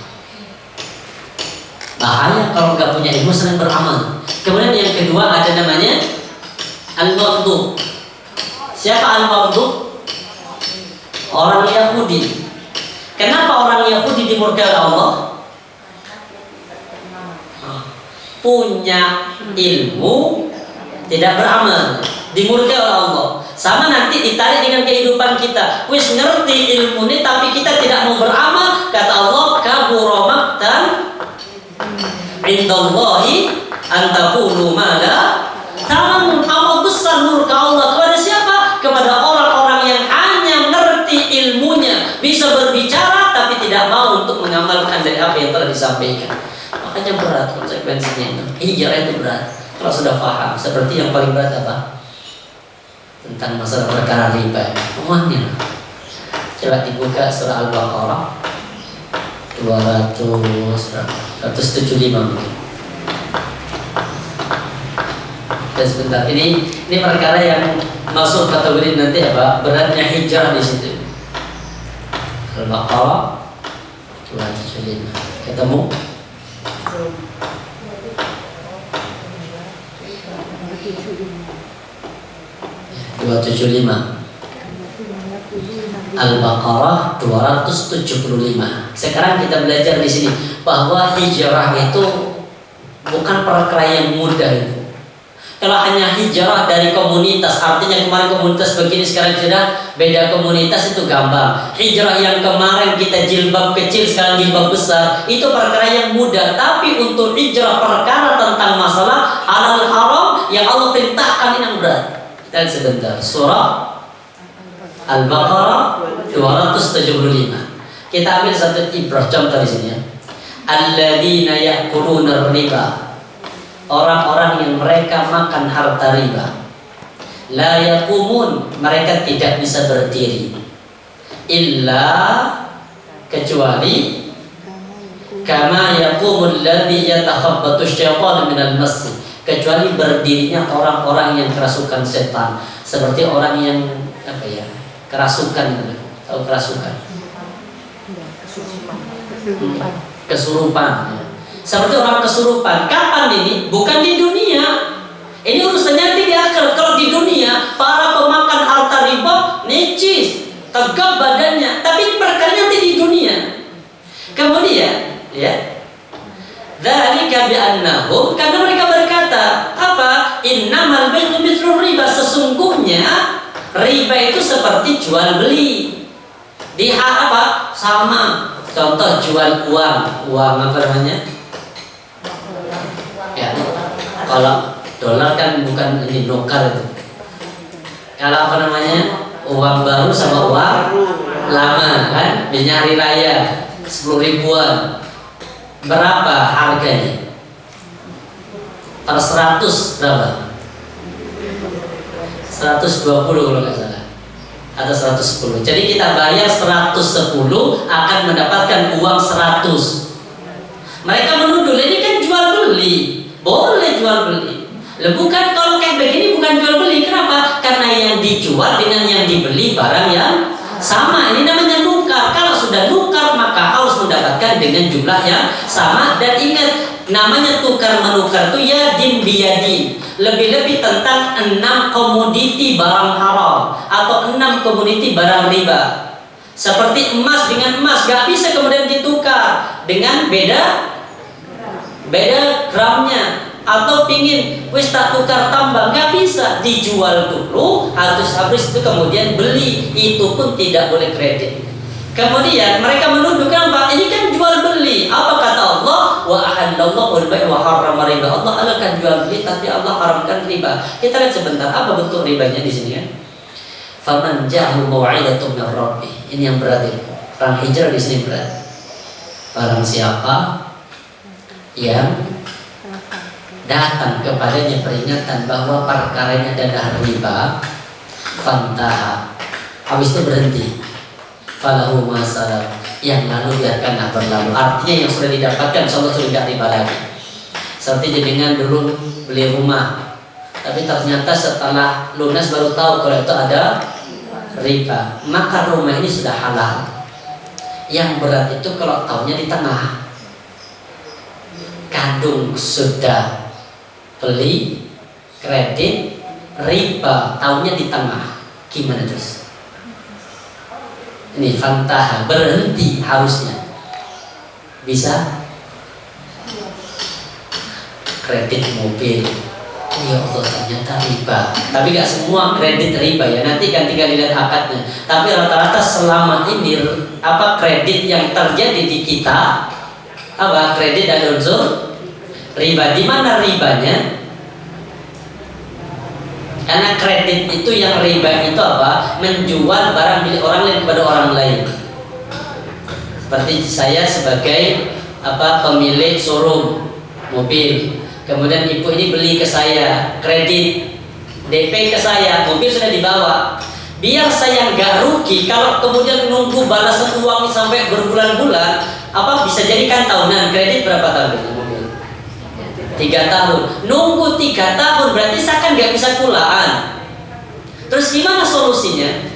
Speaker 1: Bahaya kalau nggak punya ilmu senang beramal. Kemudian yang kedua ada namanya al-maghdub. Siapa al-maghdub? Orang Yahudi. Kenapa orang Yahudi dimurkai oleh Allah? Punya ilmu, tidak beramal, dimurkai oleh Allah. Sama nanti ditarik dengan kehidupan kita. Wis ngerti ilmu ini tapi kita tidak mau beramal. Kata Allah, kabura maqtan indallahi an taqulu ma la ta'lamun. Amat besar murka Allah kepada siapa? Kepada orang-orang yang hanya ngerti ilmunya, bisa berbicara tapi tidak mau untuk mengamalkan dari apa yang telah disampaikan. Makanya berat konsekuensinya itu. Hijrah itu berat. Kalau sudah paham, seperti yang paling berat apa? Tentang masalah perkara riba. Semuanya. Coba dibuka surah Al-Baqarah 175 mungkin. Dan sebentar, ini perkara yang masuk kategori nanti apa? Beratnya hijrah di situ. Al-Baqarah 275. Ketemu? 275. Al-Baqarah 275. Sekarang kita belajar di sini bahwa hijrah itu bukan perkara yang mudah itu. Kalau hanya hijrah dari komunitas, artinya kemarin komunitas begini, sekarang sudah beda komunitas, itu gampang. Hijrah yang kemarin kita jilbab kecil, sekarang jilbab besar, itu perkara yang mudah. Tapi untuk hijrah perkara tentang masalah halal haram yang Allah perintahkan ini yang berat. Kita lihat sebentar surah Al-Baqarah 275. Kita ambil satu ibrah contoh di sini ya. Alladzina ya'kuluna riba. Orang-orang yang mereka makan harta riba. La yaqumun, mereka tidak bisa berdiri. Illa, kecuali kama yaqumul ladzi yatakhabbatu syaitanu minal mas, kecuali berdirinya orang-orang yang kerasukan setan, seperti orang yang apa ya? Kerasukan, tahu kerasukan? Kesurupan. Seperti orang kesurupan. Kapan ini? Bukan di dunia. Ini urusannya nanti di akhirat. Kalau di dunia, para pemakan harta riba necis, tegap badannya. Tapi ini perkaranya nanti di dunia. Kemudian, ya, dzalika bi'annahum, karena mereka berkata, apa? Innamal bai'u mithlur riba. Sesungguhnya riba itu seperti jual beli. Di apa? Sama. Contoh jual uang apa namanya? Ya, kalau dolar kan bukan ini nukar itu. Kalau apa namanya, uang baru sama uang lama kan, minyak hari raya 10 ribuan. Berapa harganya? Per 100 berapa? 120 kalau nggak salah, atau 110. Jadi kita bayar 110 akan mendapatkan uang 100. Mereka menuduh ini kan jual beli. Boleh jual beli. Bukan, kalau kayak begini bukan jual beli. Kenapa? Karena yang dijual dengan yang dibeli barang yang sama. Ini namanya nukar. Kalau sudah nukar maka harus mendapatkan dapatkan dengan jumlah yang sama. Dan ingat, namanya tukar menukar itu yadin biyadin. Lebih-lebih tentang 6 komoditi barang haram atau 6 komoditi barang riba. Seperti emas dengan emas, gak bisa kemudian ditukar dengan beda gramnya. Atau pingin wis tak tukar tambah, nggak bisa, dijual dulu, habis itu kemudian beli, itu pun tidak boleh kredit. Kemudian mereka menuduh, kenapa? Ini kan jual beli. Apa kata Allah? Wa ahallallahu al-bai' wa harrama riba. Allah kan jual beli, tapi Allah haramkan riba. Kita lihat sebentar apa bentuk ribanya di sini ya. Faman ja'ahu mau'idatun min rabbih. Ini yang berat ini. Perang Hijrah di sini berat. Barang siapa yang datang kepadanya peringatan bahwa perkaranya adalah riba, fantaha, habis itu berhenti, falahu masalah, yang lalu biarkanlah berlalu. Artinya yang sudah didapatkan Allah sudah tidak riba lagi. Seperti jenengan dulu beli rumah, tapi ternyata setelah lunas baru tahu kalau itu ada riba, maka rumah ini sudah halal. Yang berat itu kalau tahunya di tengah, kandung sudah beli, kredit, riba, tahunya di tengah, gimana terus? Ini fantaha, berhenti harusnya. Bisa kredit mobil, ya Allah ternyata riba. Tapi gak semua kredit riba ya, nanti kan tinggal dilihat akadnya. Tapi rata-rata selama ini kredit yang terjadi di kita, kredit ada unsur riba. Di mana ribanya? Karena kredit itu yang riba itu menjual barang milik orang lain kepada orang lain. Seperti saya sebagai pemilik showroom mobil, kemudian ibu ini beli ke saya, kredit DP ke saya, mobil sudah dibawa. Biar saya nggak rugi kalau kemudian nunggu balasan uang sampai berbulan-bulan, bisa jadikan tahunan. Kredit berapa tahun? 3 tahun. Nunggu 3 tahun berarti saya kan nggak bisa pulaan. Terus gimana solusinya?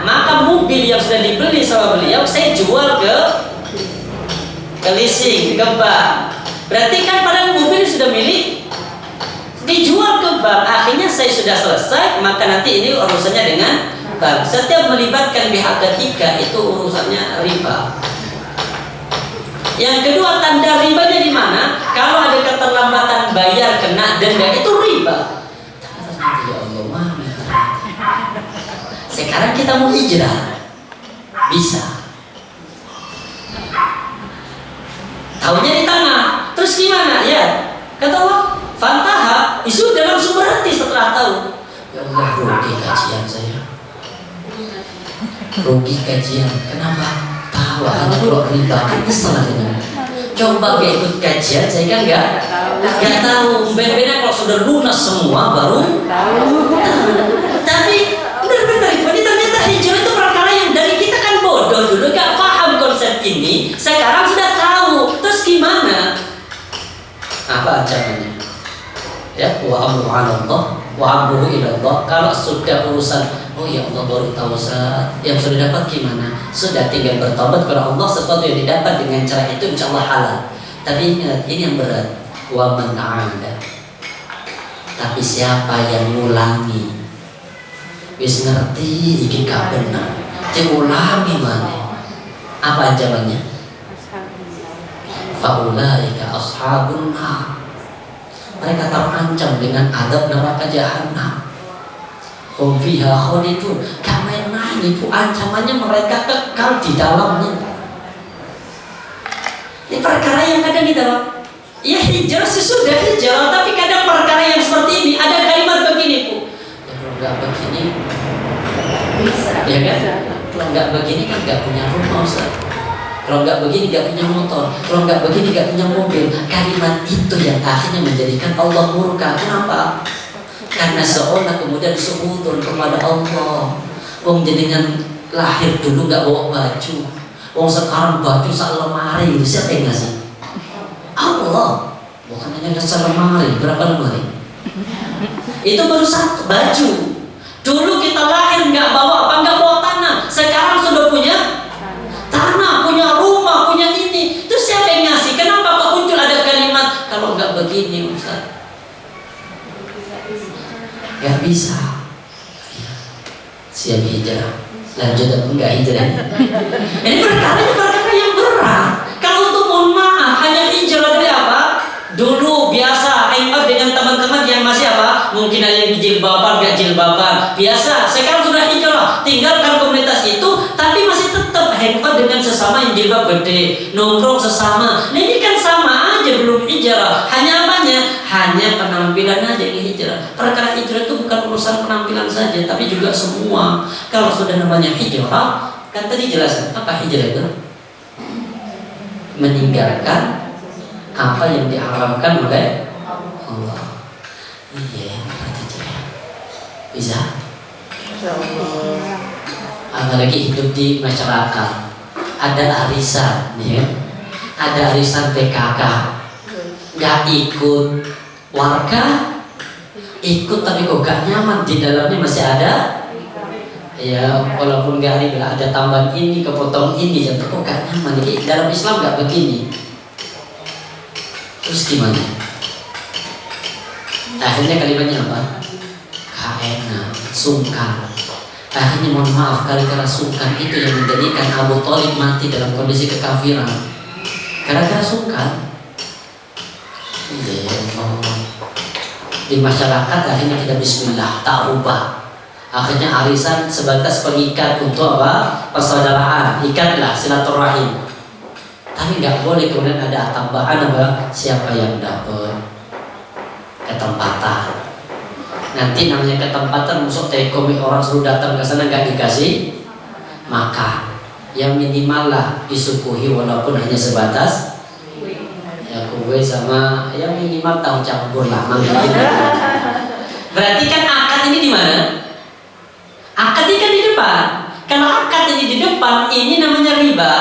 Speaker 1: Maka mobil yang sudah dibeli sama beliau saya jual ke leasing, ke bank. Berarti kan pada mobil sudah milik, dijual ke bank. Akhirnya saya sudah selesai, maka nanti ini urusannya dengan bank. Setiap melibatkan pihak ketiga itu urusannya riba. Yang kedua, tanda ribanya di mana? Kalau ada keterlambatan bayar kena denda, itu riba. Ya Allah, sekarang kita mau hijrah, bisa. Tahunya di tengah, terus gimana? Ya, kata Allah, fantaha, sudah langsung berhenti setelah tahu. Ya Allah, rugi kajian saya. Rugi kajian, kenapa? Tahu kalau riba kan kesel dengan. Coba gak ikut kajian, saya kan nggak tahu. Benar-benar kalau sudah lunas semua baru tahu. Tapi benar-benar ini ternyata hijrah itu perkara yang dari kita kan bodoh dulu, gak paham konsep ini. Sekarang sudah tahu, terus gimana? Apa caranya? Ya, wa amru 'ala Allah, wa amruhu ila Allah. Kalau sudah urusan, oh ya Allah baru tahu yang sudah dapat gimana? Sudah tinggal bertobat kepada Allah, sesuatu yang didapat dengan cara itu insya Allah halal. Tapi ingat, ini yang berat. Wa man 'ada. Tapi siapa yang ngulangi? Wis ngerti iki gak benar, diulangi mana? Apa ancamannya? Faulaika ashabun nar. Mereka terancam dengan adab neraka jahanam. Hum fiha khalidun. Gak main-main itu ancamannya, mereka kekal di dalamnya. Ini perkara yang kadang di dalam. Ya hijrah sudah hijrah, tapi kadang perkara yang seperti ini ada kalimat begini Bu. Ya kalau nggak begini, ya kan? Kalau nggak begini kan nggak punya rumah Ustaz. Kalau nggak begini nggak punya motor. Kalau nggak begini nggak punya mobil. Kalimat itu yang akhirnya menjadikan Allah murka. Kenapa? Karena seolah kemudian suhudun kepada Allah. Wong jenengan lahir dulu nggak bawa baju. Wong sekarang baju sak lemari itu siapa yang ngasih? Allah. Bukan hanya sak lemari, berapa lemari? Itu baru satu baju. Dulu kita lahir nggak bawa apa? Nggak bawa tanah. Sekarang sudah punya tanah, punya rumah, lanjut atau enggak hijrah. Ini perkara yang berat. Kalau untuk mohon maaf hanya hijrah dari apa? Dulu biasa hangout dengan teman-teman yang masih apa? Mungkin ada yang jilbaban, gak jilbaban. Biasa. Sekarang sudah hijrah, tinggalkan komunitas itu, tapi masih tetap hangout dengan sesama yang jilbab gede, nongkrong sesama. Nah ini kan sama aja belum hijrah. Hanya apanya? Hanya penampilan aja yang hijrah. Perkara hijrah itu bukan urusan penampilan saja, tapi juga semua. Kalau sudah namanya hijrah, kan tadi jelas apa hijrah itu? Meninggalkan apa yang diharamkan oleh Allah. Iya, berarti hijrah. Bisa? Apalagi hidup di masyarakat, ada arisan, ya, ada arisan PKK, nggak ikut warga, ikut tapi kok gak nyaman di dalamnya masih ada. Ya walaupun gak ada tambahan ini, kepotong ini, jatuh kok gak nyaman. Jadi dalam Islam gak begini. Terus gimana? Akhirnya kalimatnya apa? Gak enak, sungkan. Akhirnya mohon maaf, gara-gara sungkan itu yang menjadikan Abu Thalib mati dalam kondisi kekafiran. Gara-gara sungkan. Di masyarakat akhirnya kita bismillah, tak ubah. Akhirnya arisan sebatas pengikat untuk apa? Persaudaraan, ikatlah silaturahim. Tapi nggak boleh kemudian ada tambahan apa? Siapa yang dapat ketempatan. Nanti namanya ketempatan musuh tekomi orang suruh datang ke sana nggak dikasih makan. Yang minimal lah disuguhi walaupun hanya sebatas ya kue sama ya minimal tahu campur lah. Berarti kan akad ini di mana? Akad ini kan di depan. Kalau akad ini di depan, ini namanya riba.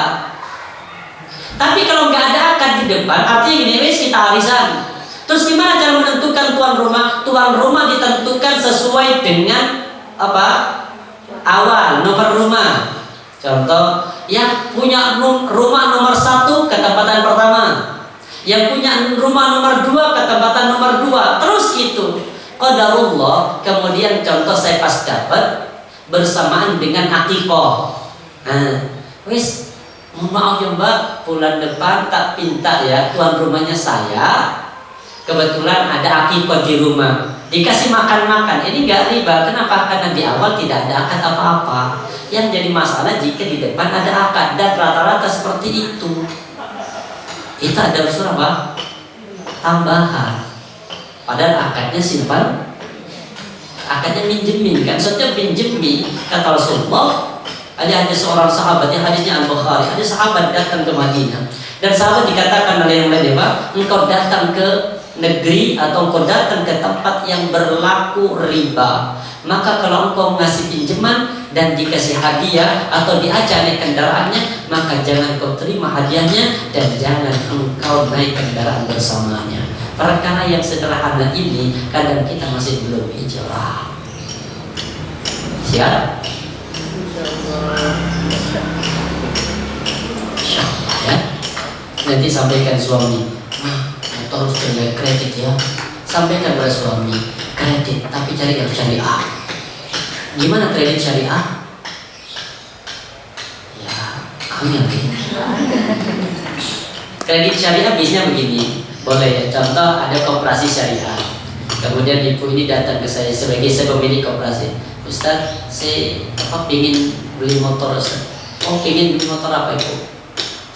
Speaker 1: Tapi kalau nggak ada akad di depan, artinya gini, wes kita arisan. Terus gimana cara menentukan tuan rumah? Tuan rumah ditentukan sesuai dengan apa? Awal nomor rumah. Contoh, yang punya rumah nomor 1 ketempatan pertama, yang punya rumah nomor 2 ketempatan nomor 2, terus gitu. Qadarullah. Kemudian contoh saya pas dapat bersamaan dengan akikoh. Wis, mohon maaf ya Mbak, bulan depan tak pinta ya tuan rumahnya saya. Kebetulan ada akikoh di rumah, dikasih makan-makan. Ini nggak riba. Kenapa? Karena di awal tidak ada akad apa-apa. Yang jadi masalah jika di depan ada akad, dan rata-rata seperti itu. Itu ada unsur apa? Tambahan. Padahal akadnya simpan. Akadnya minjemin kan, setiap minjemin. Kata Rasulullah, ada seorang sahabat yang hadisnya Al-Bukhari, ada sahabat datang ke Madinah, dan sahabat dikatakan oleh yang lain, Pak, engkau datang ke negeri atau engkau datang ke tempat yang berlaku riba, maka kalau engkau ngasih pinjaman dan dikasih hadiah atau diajak naik kendaraannya, maka jangan kau terima hadiahnya dan jangan engkau naik kendaraan bersamanya. Perkara yang sederhana ini kadang kita masih belum hijrah. Siap? Insyaallah ya. Nanti sampaikan suami, motor harus bayar kredit ya. Sampaikan pada suami, kredit tapi cari yang syariah. Gimana kredit syariah? Ya, kami ngerti. Kredit syariah biasanya begini. Boleh ya, contoh ada koperasi syariah. Kemudian ibu ini datang ke saya sebagai pemilik koperasi. Ustaz, saya ingin beli motor. Oh, ingin beli motor apa ibu?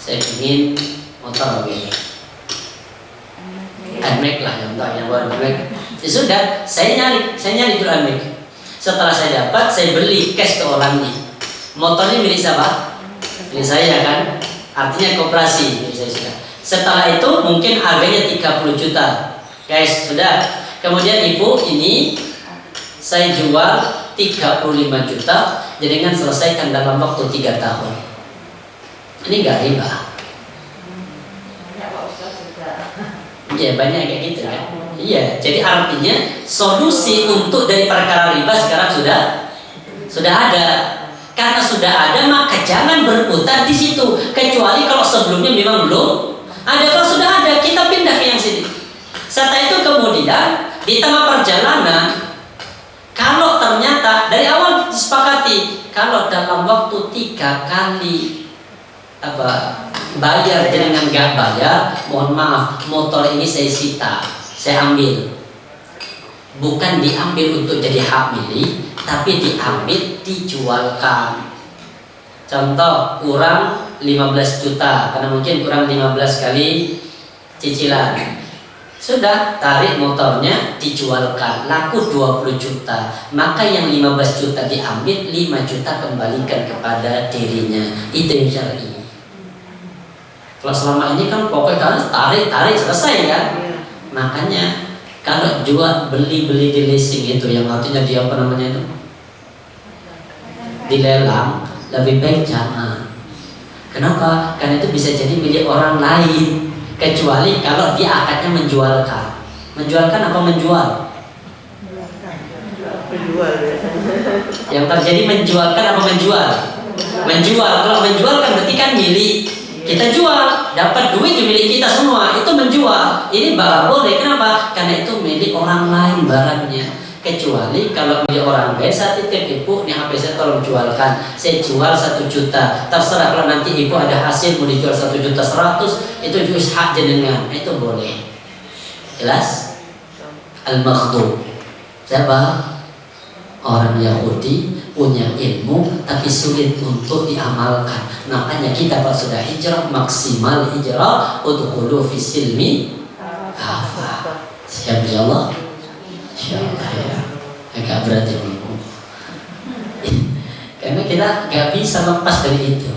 Speaker 1: Saya ingin motor begini. Nmax lah yang baru Nmax. Ya sudah, saya nyari dulu Nmax. Setelah saya dapat, saya beli cash ke orangnya. Motornya milik siapa? Milik saya kan? Artinya koperasi milik saya sudah. Setelah itu mungkin harganya 30 juta. Guys, sudah. Kemudian ibu ini saya jual 35 juta, dengan selesaikan dalam waktu 3 tahun. Ini enggak riba. Iya, banyak kayak gitu kan. Iya, jadi artinya solusi untuk dari perkara riba sekarang sudah ada. Karena sudah ada, maka jangan berputar di situ. Kecuali kalau sebelumnya memang belum ada. Kalau sudah ada, kita pindah ke yang sini. Setelah itu kemudian di tengah perjalanan Kalau ternyata dari awal disepakati, kalau dalam waktu 3 kali bayar dengan nggak bayar, mohon maaf, motor ini saya sita, saya ambil. Bukan diambil untuk jadi hak milik, tapi diambil dijualkan. Contoh, kurang 15 juta, karena mungkin kurang 15 kali cicilan. Sudah, tarik motornya, dijualkan, laku 20 juta. Maka yang 15 juta diambil, 5 juta kembalikan kepada dirinya. Itu yang syar'i. Kalau selama ini kan pokoknya tarik selesai kan. Makanya kalau jual beli di leasing itu, yang artinya dia itu dilelang, lebih baik jangan. Kenapa? Karena itu bisa jadi milik orang lain. Kecuali kalau dia akadnya menjualkan. Menjualkan apa menjual? Yang terjadi menjualkan apa menjual? Menjual. Kalau menjualkan berarti kan milik. Kita jual, dapat duit milik kita semua. Itu menjual. Ini barang boleh. Kenapa? Karena itu milik orang lain barangnya. Kecuali kalau milik orang lain, saya titip ibu, nih HP saya tolong jualkan, saya jual 1 juta, terserah kalau nanti ibu ada hasil mau dijual 1.100.000, itu juga hak jenengan, itu boleh. Jelas? Al-Makhdum siapa? Orang Yahudi punya ilmu tapi sulit untuk diamalkan. Makanya kita kalau sudah hijrah, maksimal hijrah, udkhulu fis silmi kafah. Siap insyaallah. Insyaallah ya. Agak berat ya Bu. Karena kita nggak bisa lepas dari itu.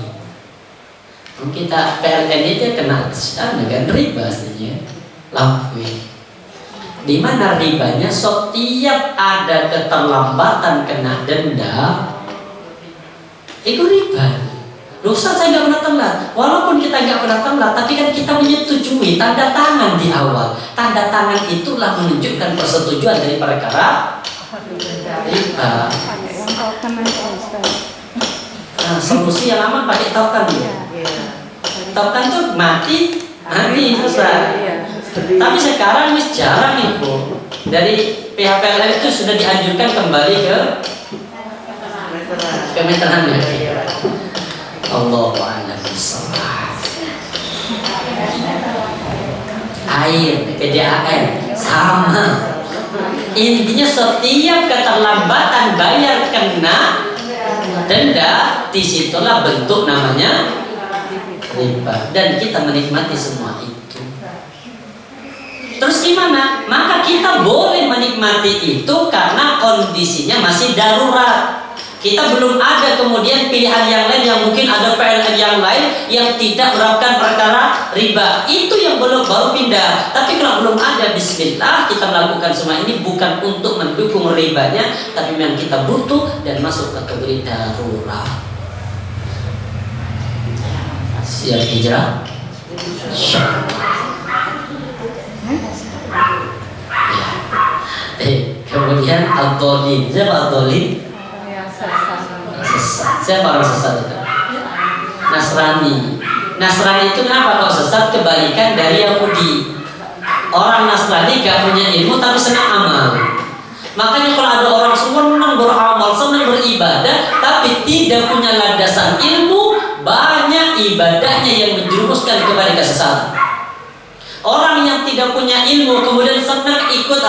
Speaker 1: Kita PLN itu kena kan riba aslinya, lampu. Di mana ribanya? Setiap ada keterlambatan kena denda, itu riba. Ustaz, saya nggak pernah telat. Walaupun kita nggak pernah telat, tapi kan kita menyetujui tanda tangan di awal. Tanda tangan itulah menunjukkan persetujuan dari perkara riba. Nah, solusi yang aman pakai token. Token tuh mati selesai. Tapi sekarang ini jarang nih Bu. Dari pihak PLN itu sudah dianjurkan kembali ke meteran ya. Allahu a'lam bishawab. Air, PDAM sama. Intinya setiap keterlambatan bayar kena denda, disitulah bentuk namanya riba. Dan kita menikmati semua itu. Terus gimana? Maka kita boleh menikmati itu karena kondisinya masih darurat. Kita belum ada kemudian pilihan yang lain, yang mungkin ada PLN yang lain yang tidak menerapkan perkara riba. Itu yang baru pindah. Tapi kalau belum ada, bismillah, kita melakukan semua ini bukan untuk mendukung ribanya, tapi memang kita butuh dan masuk kategori darurat. Siap hijrah? Kemudian al-dhalin. Siapa al-dhalin? Sesat. Siapa orang sesat itu? Nasrani. Nasrani itu kenapa kok sesat? Kebalikan dari Yahudi. Orang Nasrani gak punya ilmu tapi senang amal. Makanya kalau ada orang senang beramal, senang beribadah, tapi tidak punya landasan ilmu, banyak ibadahnya yang menjerumuskan kepada kesesatan. Orang yang tidak punya ilmu kemudian senang ikut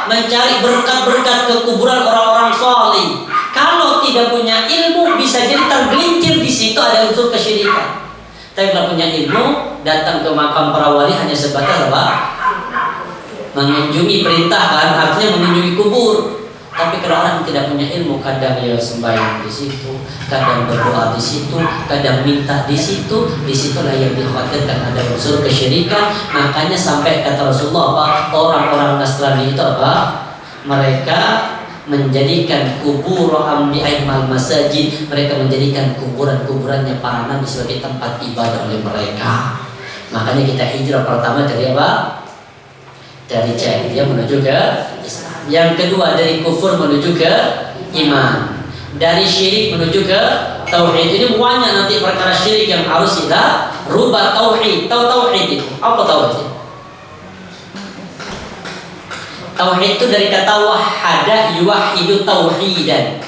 Speaker 1: mencari berkat-berkat ke kuburan orang-orang saleh. Kalau tidak punya ilmu bisa jadi tergelincir di situ, ada unsur kesyirikan. Tapi kalau punya ilmu, datang ke makam para wali hanya sebatas mengunjungi perintah kan, artinya mengunjungi kubur. Tapi kalau orang tidak punya ilmu, kadang ya sembahyang di situ, kadang berdoa di situ, kadang minta di situ, disitulah yang dikhawatirkan ada unsur kesyirikan. Makanya sampai kata Rasulullah orang-orang Nasrani itu mereka menjadikan kubur ambi'aimal masajid, mereka menjadikan kuburannya para nabi sebagai tempat ibadah oleh mereka. Makanya kita hijrah pertama dari dari jahiliyah menuju ke Islam. Yang kedua dari kufur menuju ke iman, dari syirik menuju ke tauhid. Ini banyak nanti perkara syirik yang harus kita rubah tauhid. Tahu tauhid itu apa? Tauhid Tauhid itu dari kata wahada yuwahidu tauhidan,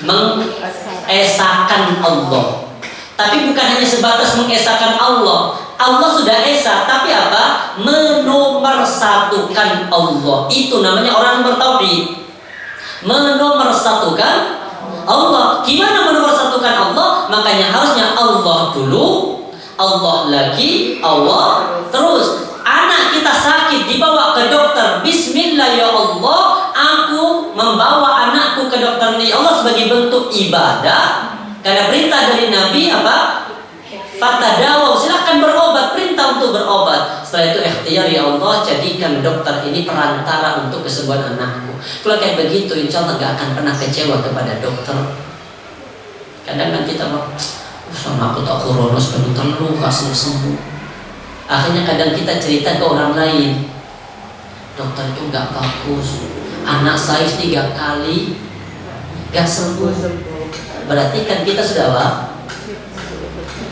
Speaker 1: mengesahkan Allah. Tapi bukan hanya sebatas mengesahkan Allah. Allah sudah esa, tapi apa? Menomorsatukan Allah. Itu namanya orang yang bertauhid. Menomorsatukan Allah. Gimana menomorsatukan Allah? Makanya harusnya Allah dulu, Allah lagi, Allah terus. Anak kita sakit dibawa ke dokter. Bismillah ya Allah, aku membawa anakku ke dokter ya Allah sebagai bentuk ibadah. Karena perintah dari Nabi apa? Fatadawaw, silahkan berobat, perintah untuk berobat. Setelah itu ikhtiar ya Allah, jadikan dokter ini perantara untuk kesembuhan anakku. Kalau kayak begitu, insya Allah gak akan pernah kecewa kepada dokter. Kadang kan kita sama aku tak kronos dokter lu kasih sembuh. Akhirnya kadang kita cerita ke orang lain, dokter itu gak bagus, anak saya 3 kali gak sembuh. Berarti kan kita sudah apa?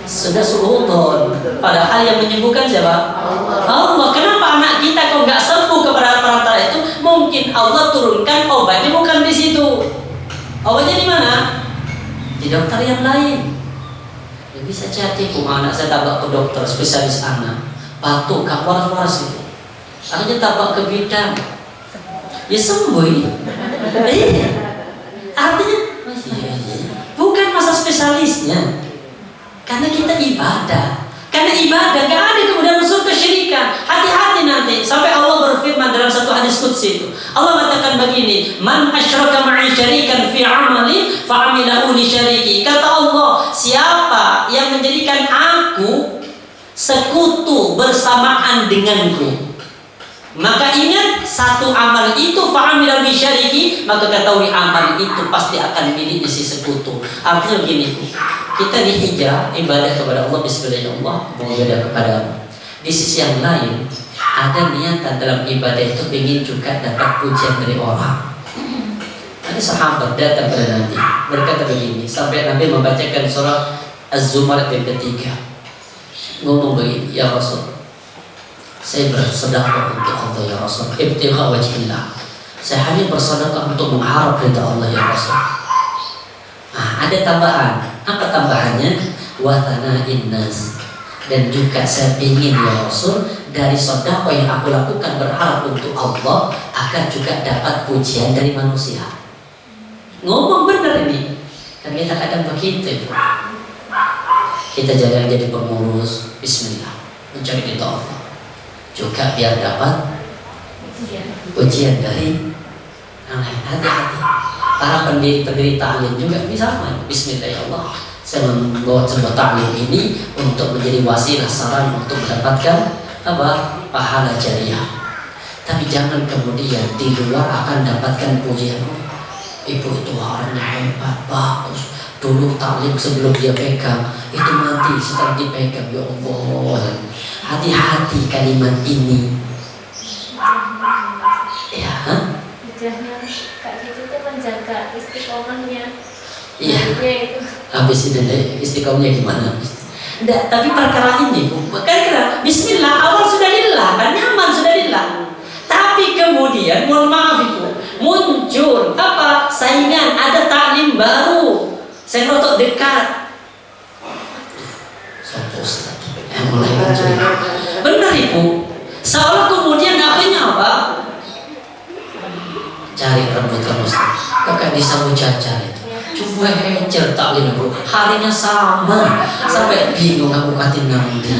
Speaker 1: Sudah suudon. Padahal yang menyembuhkan siapa? Allah. Kenapa anak kita kok nggak sembuh kepada perantara itu? Mungkin Allah turunkan obatnya bukan di situ. Obatnya di mana? Di dokter yang lain. Ya bisa jadi anak saya tabak ke dokter spesialis anak, batuk, gak waras-waras itu. Akhirnya tabak ke bidan, ya sembuh. Artinya bukan masa spesialisnya. Karena kita ibadah. Karena ibadah gak ada kemudian unsur kesyirikan. Hati-hati nanti. Sampai Allah berfirman dalam satu hadis qudsi itu. Allah mengatakan begini, man asyraka ma'i syarikan fi amali fa'amilahu li syariki. Kata Allah, siapa yang menjadikan aku sekutu bersamaan denganku, maka ingat satu amal itu fa'amilahu li syariki, maka ketahui amal itu pasti akan miliknya si sekutu. Artinya begini, kita dihijrah ibadah kepada Allah, bismillah mengibadah kepadamu. Di sisi yang lain ada niatan dalam ibadah itu ingin juga dapat pujian dari orang. Ada sahabat datang pada Nabi berkata begini, sampai Nabi membacakan surah Az-Zumar yang ketiga, ngomong begini, ya Rasul, saya bersedekah untuk Allah ya Rasul, ibtigha wajhillah, saya hanya bersedekah untuk mengharap ridha Allah ya Rasul. Ada tambahan. Apa tambahannya? Wathana'in nas, dan juga saya ingin ya Rasul dari sedekah yang aku lakukan berharap untuk Allah akan juga dapat pujian dari manusia. Ngomong benar ini. Dan kita kadang begitu. Kita jangan jadi pengurus, bismillah, mencari ridha Allah, juga biar dapat pujian dari orang lain. Hati-hati. Para pendiri ta'lim juga bisa main. Bismillah ya Allah, saya membawa sebuah ta'lim ini untuk menjadi wasilah saran untuk mendapatkan apa? Pahala jariah. Tapi jangan kemudian di luar akan dapatkan pujian. Ibu itu orangnya hebat, bagus. Dulu ta'lim sebelum dia pegang itu mati setelah dipegang. Ya Allah, hati-hati kalimat ini. Ya,
Speaker 2: Kak gitu tuh menjaga istiqomahnya.
Speaker 1: Iya.
Speaker 2: Itu.
Speaker 1: Habis ini istiqomahnya gimana? Enggak, tapi perkara ini karena bismillah awal sudah lillah, kan nyaman sudah lillah. Tapi kemudian mohon maaf itu muncul apa? Saingan, ada taklim baru. Saya rotok dekat. Sopo Ustaz. Mulai muncul. Benar Ibu. Seolah kemudian akhirnya apa? Cari rambut Ustaz. Kakak disambut cacar itu. Coba hecer taklim aku. Harinya sama. Sampai bingung aku katin nanti.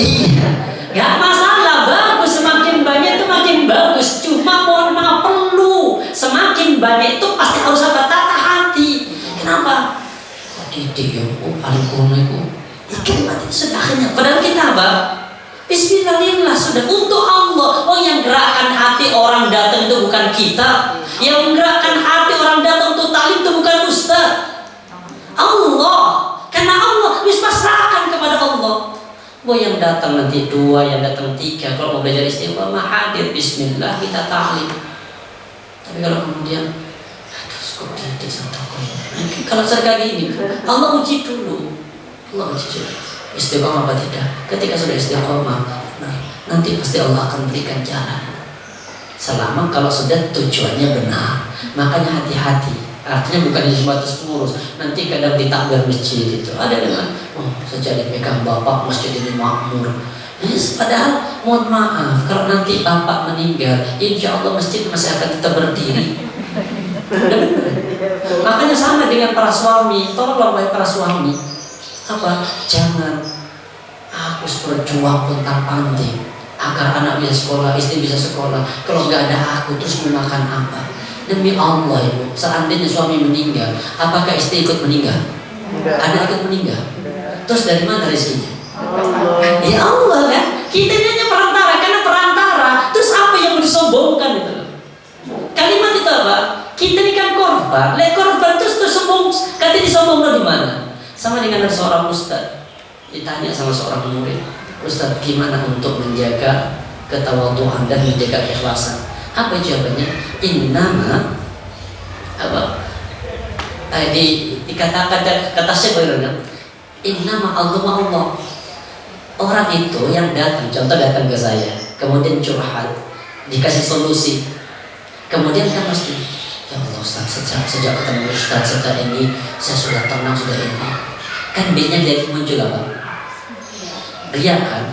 Speaker 1: Iya. Gak masalah, bagus. Semakin banyak itu makin bagus. Cuma mohon maaf perlu. Semakin banyak itu pasti harus ada tata hati. Kenapa? Kok didik ya? Paling kuno itu. Ikan mati sedahnya. Padahal kita apa? Bismillahirrahmanirrahim, sudah untuk Allah. Oh, yang gerakkan hati orang datang itu bukan kita. Yang menggerakkan hati orang datang untuk taklim itu bukan ustaz, Allah. Karena Allah pasrahkan kepada Allah. Oh, yang datang nanti 2, yang datang 3. Kalau mau belajar istiqomah hadir, bismillah kita taklim. Tapi kalau kemudian kok tidak kalau kayak gini, Allah uji dulu. Allah uji dulu. Istiqomah apa tidak? Ketika sudah istiqomah, nanti pasti Allah akan berikan jalan. Selama kalau sudah tujuannya benar, makanya hati-hati. Artinya bukan di sebatas pengurus. Nanti kadang ditakbir masjid itu ada dengan sejak dipegang bapak masjid ini makmur. Yes, padahal mohon maaf kalau nanti bapak meninggal, insya Allah masjid masih akan tetap berdiri. Makanya sama dengan para suami, tolong wahai para suami, jangan aku berjuang tentang panti agar anak bisa sekolah, istri bisa sekolah. Kalau nggak ada aku terus memakan apa? Demi Allah ibu, seandainya suami meninggal, apakah istri ikut meninggal? Anak ikut meninggal? Terus dari mana rezekinya? Ya Allah kan? Kita ini hanya perantara, karena perantara. Terus apa yang mau disombongkan itu? Kalimat itu apa? Kita ini kan korban. Lihat korban terus sombong. Katanya disombong di mana? Sama dengan ada seorang ustaz ditanya sama seorang murid, Ustaz, gimana untuk menjaga ketawaduan dan menjaga keikhlasan? Apa jawabannya? Innama dikatakan kata sebenarnya innama Allah. Orang itu yang datang, contoh datang ke saya, kemudian curhat, dikasih solusi, kemudian kan pasti, ya Allah Ustaz, sejak ketemu Ustaz sejak ini saya sudah tenang, sudah ini. Kan B-nya jadi muncul apa? Ria kan?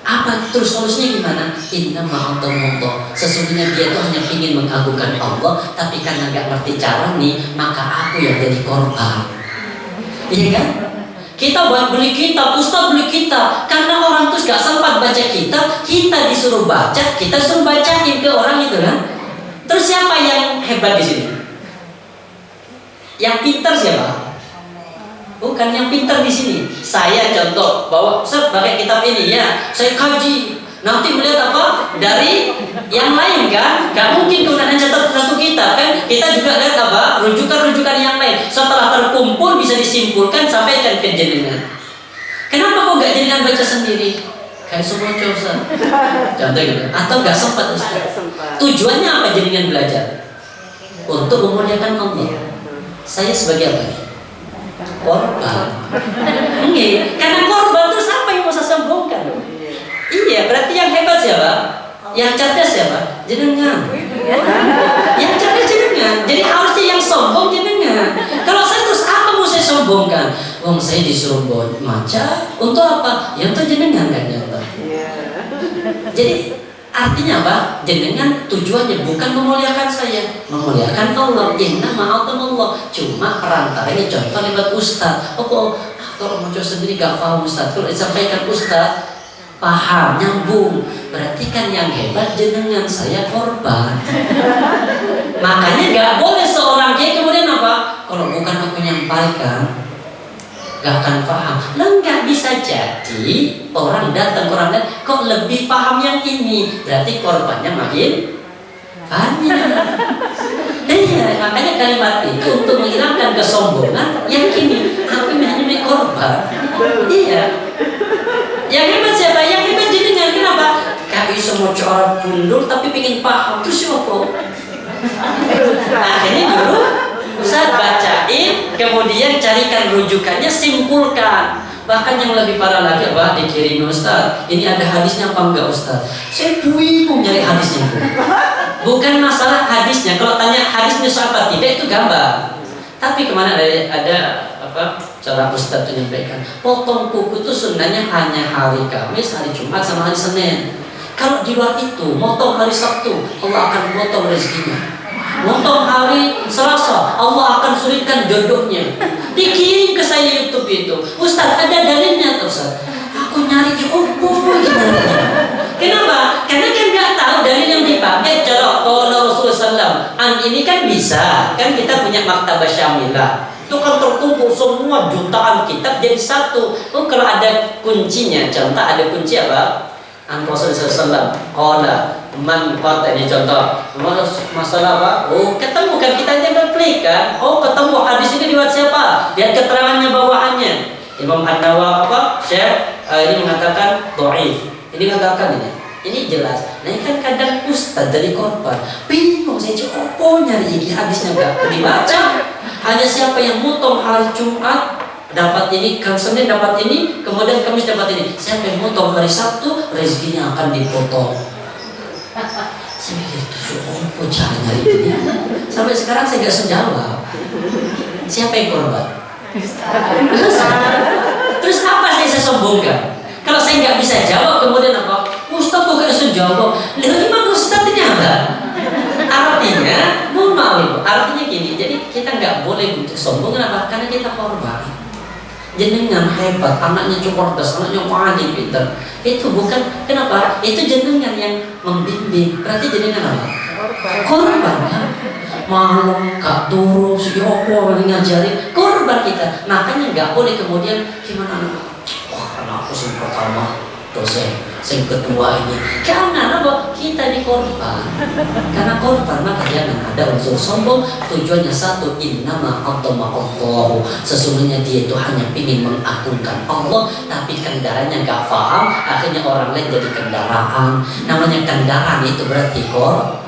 Speaker 1: Apa terus solusinya gimana? Innama Allah. Sesungguhnya dia itu hanya ingin mengagungkan Allah, tapi karena nggak ngerti cara nih, maka aku yang jadi korban. Iya kan? Kita buat beli kitab, Ustaz beli kitab, karena orang terus gak sempat baca kitab, kita disuruh baca, kita suruh bacain ke orang itu kan. Terus siapa yang hebat di sini? Yang pintar siapa? Bukan yang pintar di sini. Saya contoh bawa Ustaz pakai kitab ini ya, saya kaji. Nanti melihat apa dari yang lain kan? Gak mungkin kemudian hanya satu kitab kan? Kita juga lihat apa rujukan-rujukan yang lain. Setelah terkumpul bisa disimpulkan sampaikan ke jenengan. Kenapa kok gak jenengan baca sendiri? Kayak semua Ustaz. Contoh gitu. Atau gak sempat Ustaz? Tujuannya apa jenengan belajar? Untuk memuliakan Allah. Saya sebagai apa? Korban. Enggak, karena korban terus apa yang mau saya sombongkan? Iya, berarti yang hebat siapa? Yang cerdas siapa? Jenengan. Yang cerdas jenengan. Jadi harusnya yang sombong jenengan. Kalau saya terus apa mau saya sombongkan? Wong saya disuruh baca untuk apa? Ya untuk jenengan kan nyata. Jadi artinya apa? Jenengan tujuannya bukan memuliakan saya, memuliakan Allah. Innama Allah. Cuma perantaranya contoh lewat ustaz. Kalau mau sendiri gak paham ustaz. Kalau disampaikan ustaz paham, nyambung. Berarti kan yang hebat jenengan, saya korban. Makanya gak boleh seorang kiai kemudian apa? Kalau bukan aku nyampaikan gak akan paham. Lah gak bisa jadi orang datang kok lebih paham yang ini. Berarti korbannya makin banyak. Iya, makanya kalimat itu untuk menghilangkan kesombongan. Yang ini aku hanya korban. Iya. Yang hebat siapa? Yang hebat jenengan. Kenapa? Kami semua orang mundur tapi pengen paham. Terus siapa? Akhirnya dulu Ustaz bacain, kemudian carikan rujukannya, simpulkan. Bahkan yang lebih parah lagi apa? Dikirim Ustaz, ini ada hadisnya apa enggak Ustaz? Saya bingung nyari hadisnya. Bukan masalah hadisnya. Kalau tanya hadisnya apa tidak itu gambar. Tapi kemana ada apa? Cara Ustaz menyampaikan, potong kuku itu sunnahnya hanya hari Kamis, hari Jumat, sama hari Senin. Kalau di luar itu, motong hari Sabtu, Allah akan potong rezekinya. Motong hari Selasa, Allah akan sulitkan jodohnya. Dikirim ke saya YouTube itu, Ustaz ada dalilnya tuh Ustaz. Aku nyari gimana? Kenapa? Karena kan nggak tahu dalil yang dipakai. Cara kalau Rasulullah SAW, ini kan bisa, kan kita punya maktabah syamilah. Itu kan terkumpul semua jutaan kitab jadi satu. Kalau ada kuncinya, contoh ada kunci apa? Rasulullah SAW qala man qata, ini contoh masalah apa? Ketemu kan kita tinggal klik kan. Ketemu hadis ini riwayat siapa? Lihat keterangannya bawaannya. Imam An-Nawawi apa? Syekh ini mengatakan dhaif. Ini katakan ini jelas. Nah ini kan kadang ustaz dari korban bingung saya nyari ini hadisnya enggak dibaca. Hanya siapa yang motong hari Jumat dapat ini, kan Senin dapat ini, kemudian Kamis dapat ini. Siapa yang motong hari Sabtu, rezekinya akan dipotong. Saya mikir oh cara nyari dia. Sampai sekarang saya nggak bisa jawab. Siapa yang korban? Terus apa saya sombongkan? Kalau saya nggak bisa jawab, kemudian apa? Ustaz kok gak bisa jawab? Lihat gimana Ustaz ini apa? Artinya, mohon maaf ibu. Artinya gini. Jadi kita nggak boleh untuk sombong. Kenapa? Karena kita korban. Jenengan hebat, anaknya cerdas, anaknya pandai, pintar. Itu bukan kenapa? Itu jenengan yang membimbing. Berarti jenengan apa? Korban kan? Malam gak turus, ya apa ngajarin korban kita. Makanya nggak boleh kemudian gimana anak? Wah, karena aku yang pertama dosen, yang kedua ini. Jangan apa? Kita di korban. Karena korban maka jangan ada unsur sombong. Tujuannya satu, innama Allah. Sesungguhnya dia itu hanya ingin mengagungkan Allah, tapi kendaraannya nggak paham. Akhirnya orang lain jadi kendaraan. Namanya kendaraan itu berarti korban.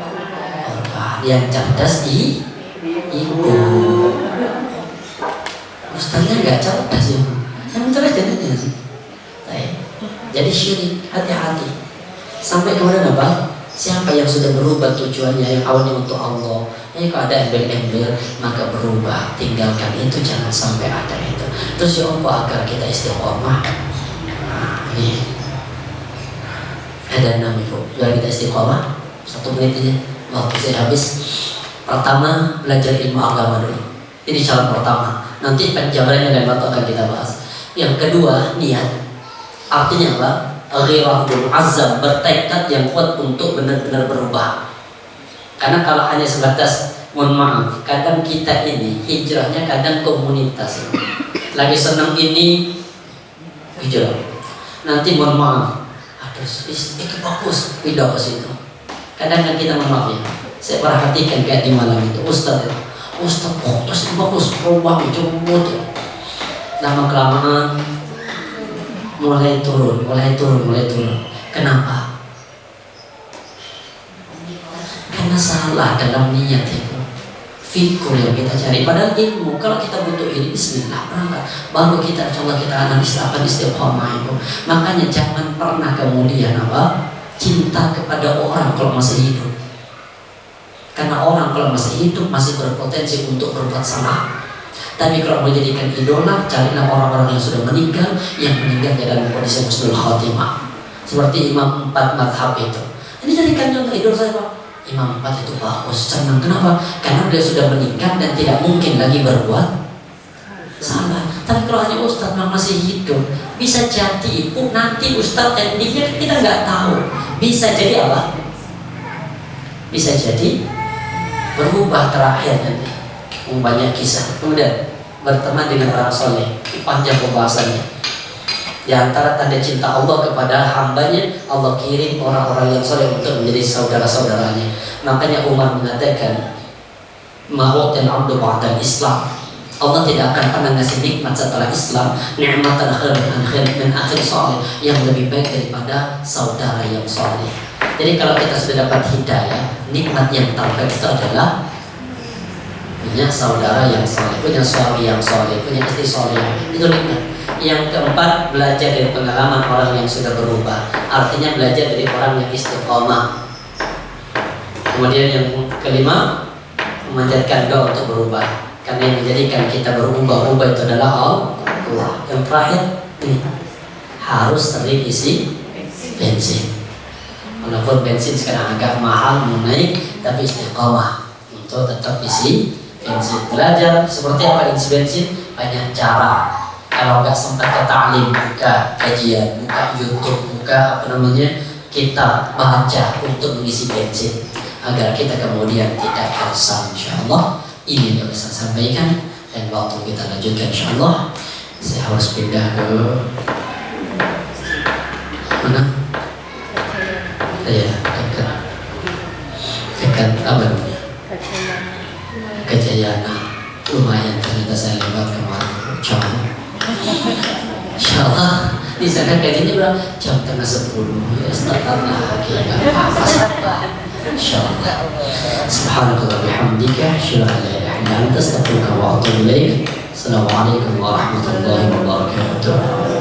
Speaker 1: Yang cerdas di ibu. Ustaznya nggak cerdas ya, yang cerdas jadinya. Jadi syirik, hati-hati. Sampai kemudian apa? Siapa yang sudah berubah tujuannya yang awalnya untuk Allah, kalau ada embel-embel maka berubah, tinggalkan itu, jangan sampai ada itu. Terus ya Allah agar kita istiqomah. Ini ada 6 ibu, biar kita istiqomah 1 menit aja. Waktu saya habis. Pertama, belajar ilmu agama dulu. Ini syarat pertama. Nanti penjabarannya dan waktu akan kita bahas. Yang kedua, niat. Artinya apa? Ghirahul azam, bertekad yang kuat untuk benar-benar berubah. Karena kalau hanya sebatas, mohon maaf, kadang kita ini hijrahnya kadang komunitas. Lagi senang ini hijrah. Nanti mohon maaf, aduh itu bagus, pindah ke situ. Kadang kan kita maaf ya. Saya perhatikan kayak di malam itu Ustaz fokus bagus, berubah itu mudah. Lama kelamaan mulai turun. Kenapa? Karena salah dalam niat itu. Fikir yang kita cari. Padahal ilmu kalau kita butuh ini bismillah berangkat. Baru kita coba kita analis akan istiqomah itu. Makanya jangan pernah kemudian apa? Cinta kepada orang kalau masih hidup. Karena orang kalau masih hidup masih berpotensi untuk berbuat salah. Tapi kalau mau jadikan idola, carilah orang-orang yang sudah meninggal, yang meninggal dalam kondisi husnul khatimah. Seperti Imam 4 mazhab itu. Ini jadikan contoh idol saya Pak. Imam 4 itu bagus, senang. Kenapa? Karena dia sudah meninggal dan tidak mungkin lagi berbuat salah. Tapi kalau hanya Ustadz yang masih hidup, bisa jadi ibu nanti Ustadz endingnya kita nggak tahu. Bisa jadi apa? Bisa jadi berubah terakhir nanti. Banyak kisah. Kemudian berteman dengan orang soleh. Panjang pembahasannya. Di antara tanda cinta Allah kepada hambanya, Allah kirim orang-orang yang soleh untuk menjadi saudara-saudaranya. Makanya Umar mengatakan, ma'util abdu ba'dal Islam. Allah tidak akan pernah ngasih nikmat setelah Islam, nikmatan min akhir soleh, yang lebih baik daripada saudara yang soleh. Jadi kalau kita sudah dapat hidayah, nikmat yang terbaik itu adalah punya saudara yang soleh, punya suami yang soleh, punya istri soleh. Itu nikmat. Yang keempat, belajar dari pengalaman orang yang sudah berubah. Artinya belajar dari orang yang istiqomah. Kemudian yang kelima, memanjatkan doa untuk berubah. Karena yang menjadikan kita berubah-ubah itu adalah Allah. Yang terakhir, ini harus sering isi bensin. Walaupun bensin sekarang agak mahal, naik, tapi istiqomah untuk tetap isi bensin. Belajar seperti apa isi bensin, banyak cara. Kalau nggak sempat ke ta'lim, buka kajian, buka YouTube, buka kita baca untuk mengisi bensin agar kita kemudian tidak gersang. Insyaallah ini yang bisa saya sampaikan, dan waktu kita lanjutkan insyaallah. Saya harus pindah ke mana? Ya, dekat apa namanya? Kejayana. Lumayan ternyata saya lewat kemarin. Insyaallah di sana kajiannya berapa? Jam 9:30 ya, setengah lagi nggak apa-apa. Insyaallah. Subhanakallah bihamdika, asyhadu an la ilaha illa anta, astaghfiruka wa atubu ilaik. Assalamualaikum warahmatullahi wabarakatuh.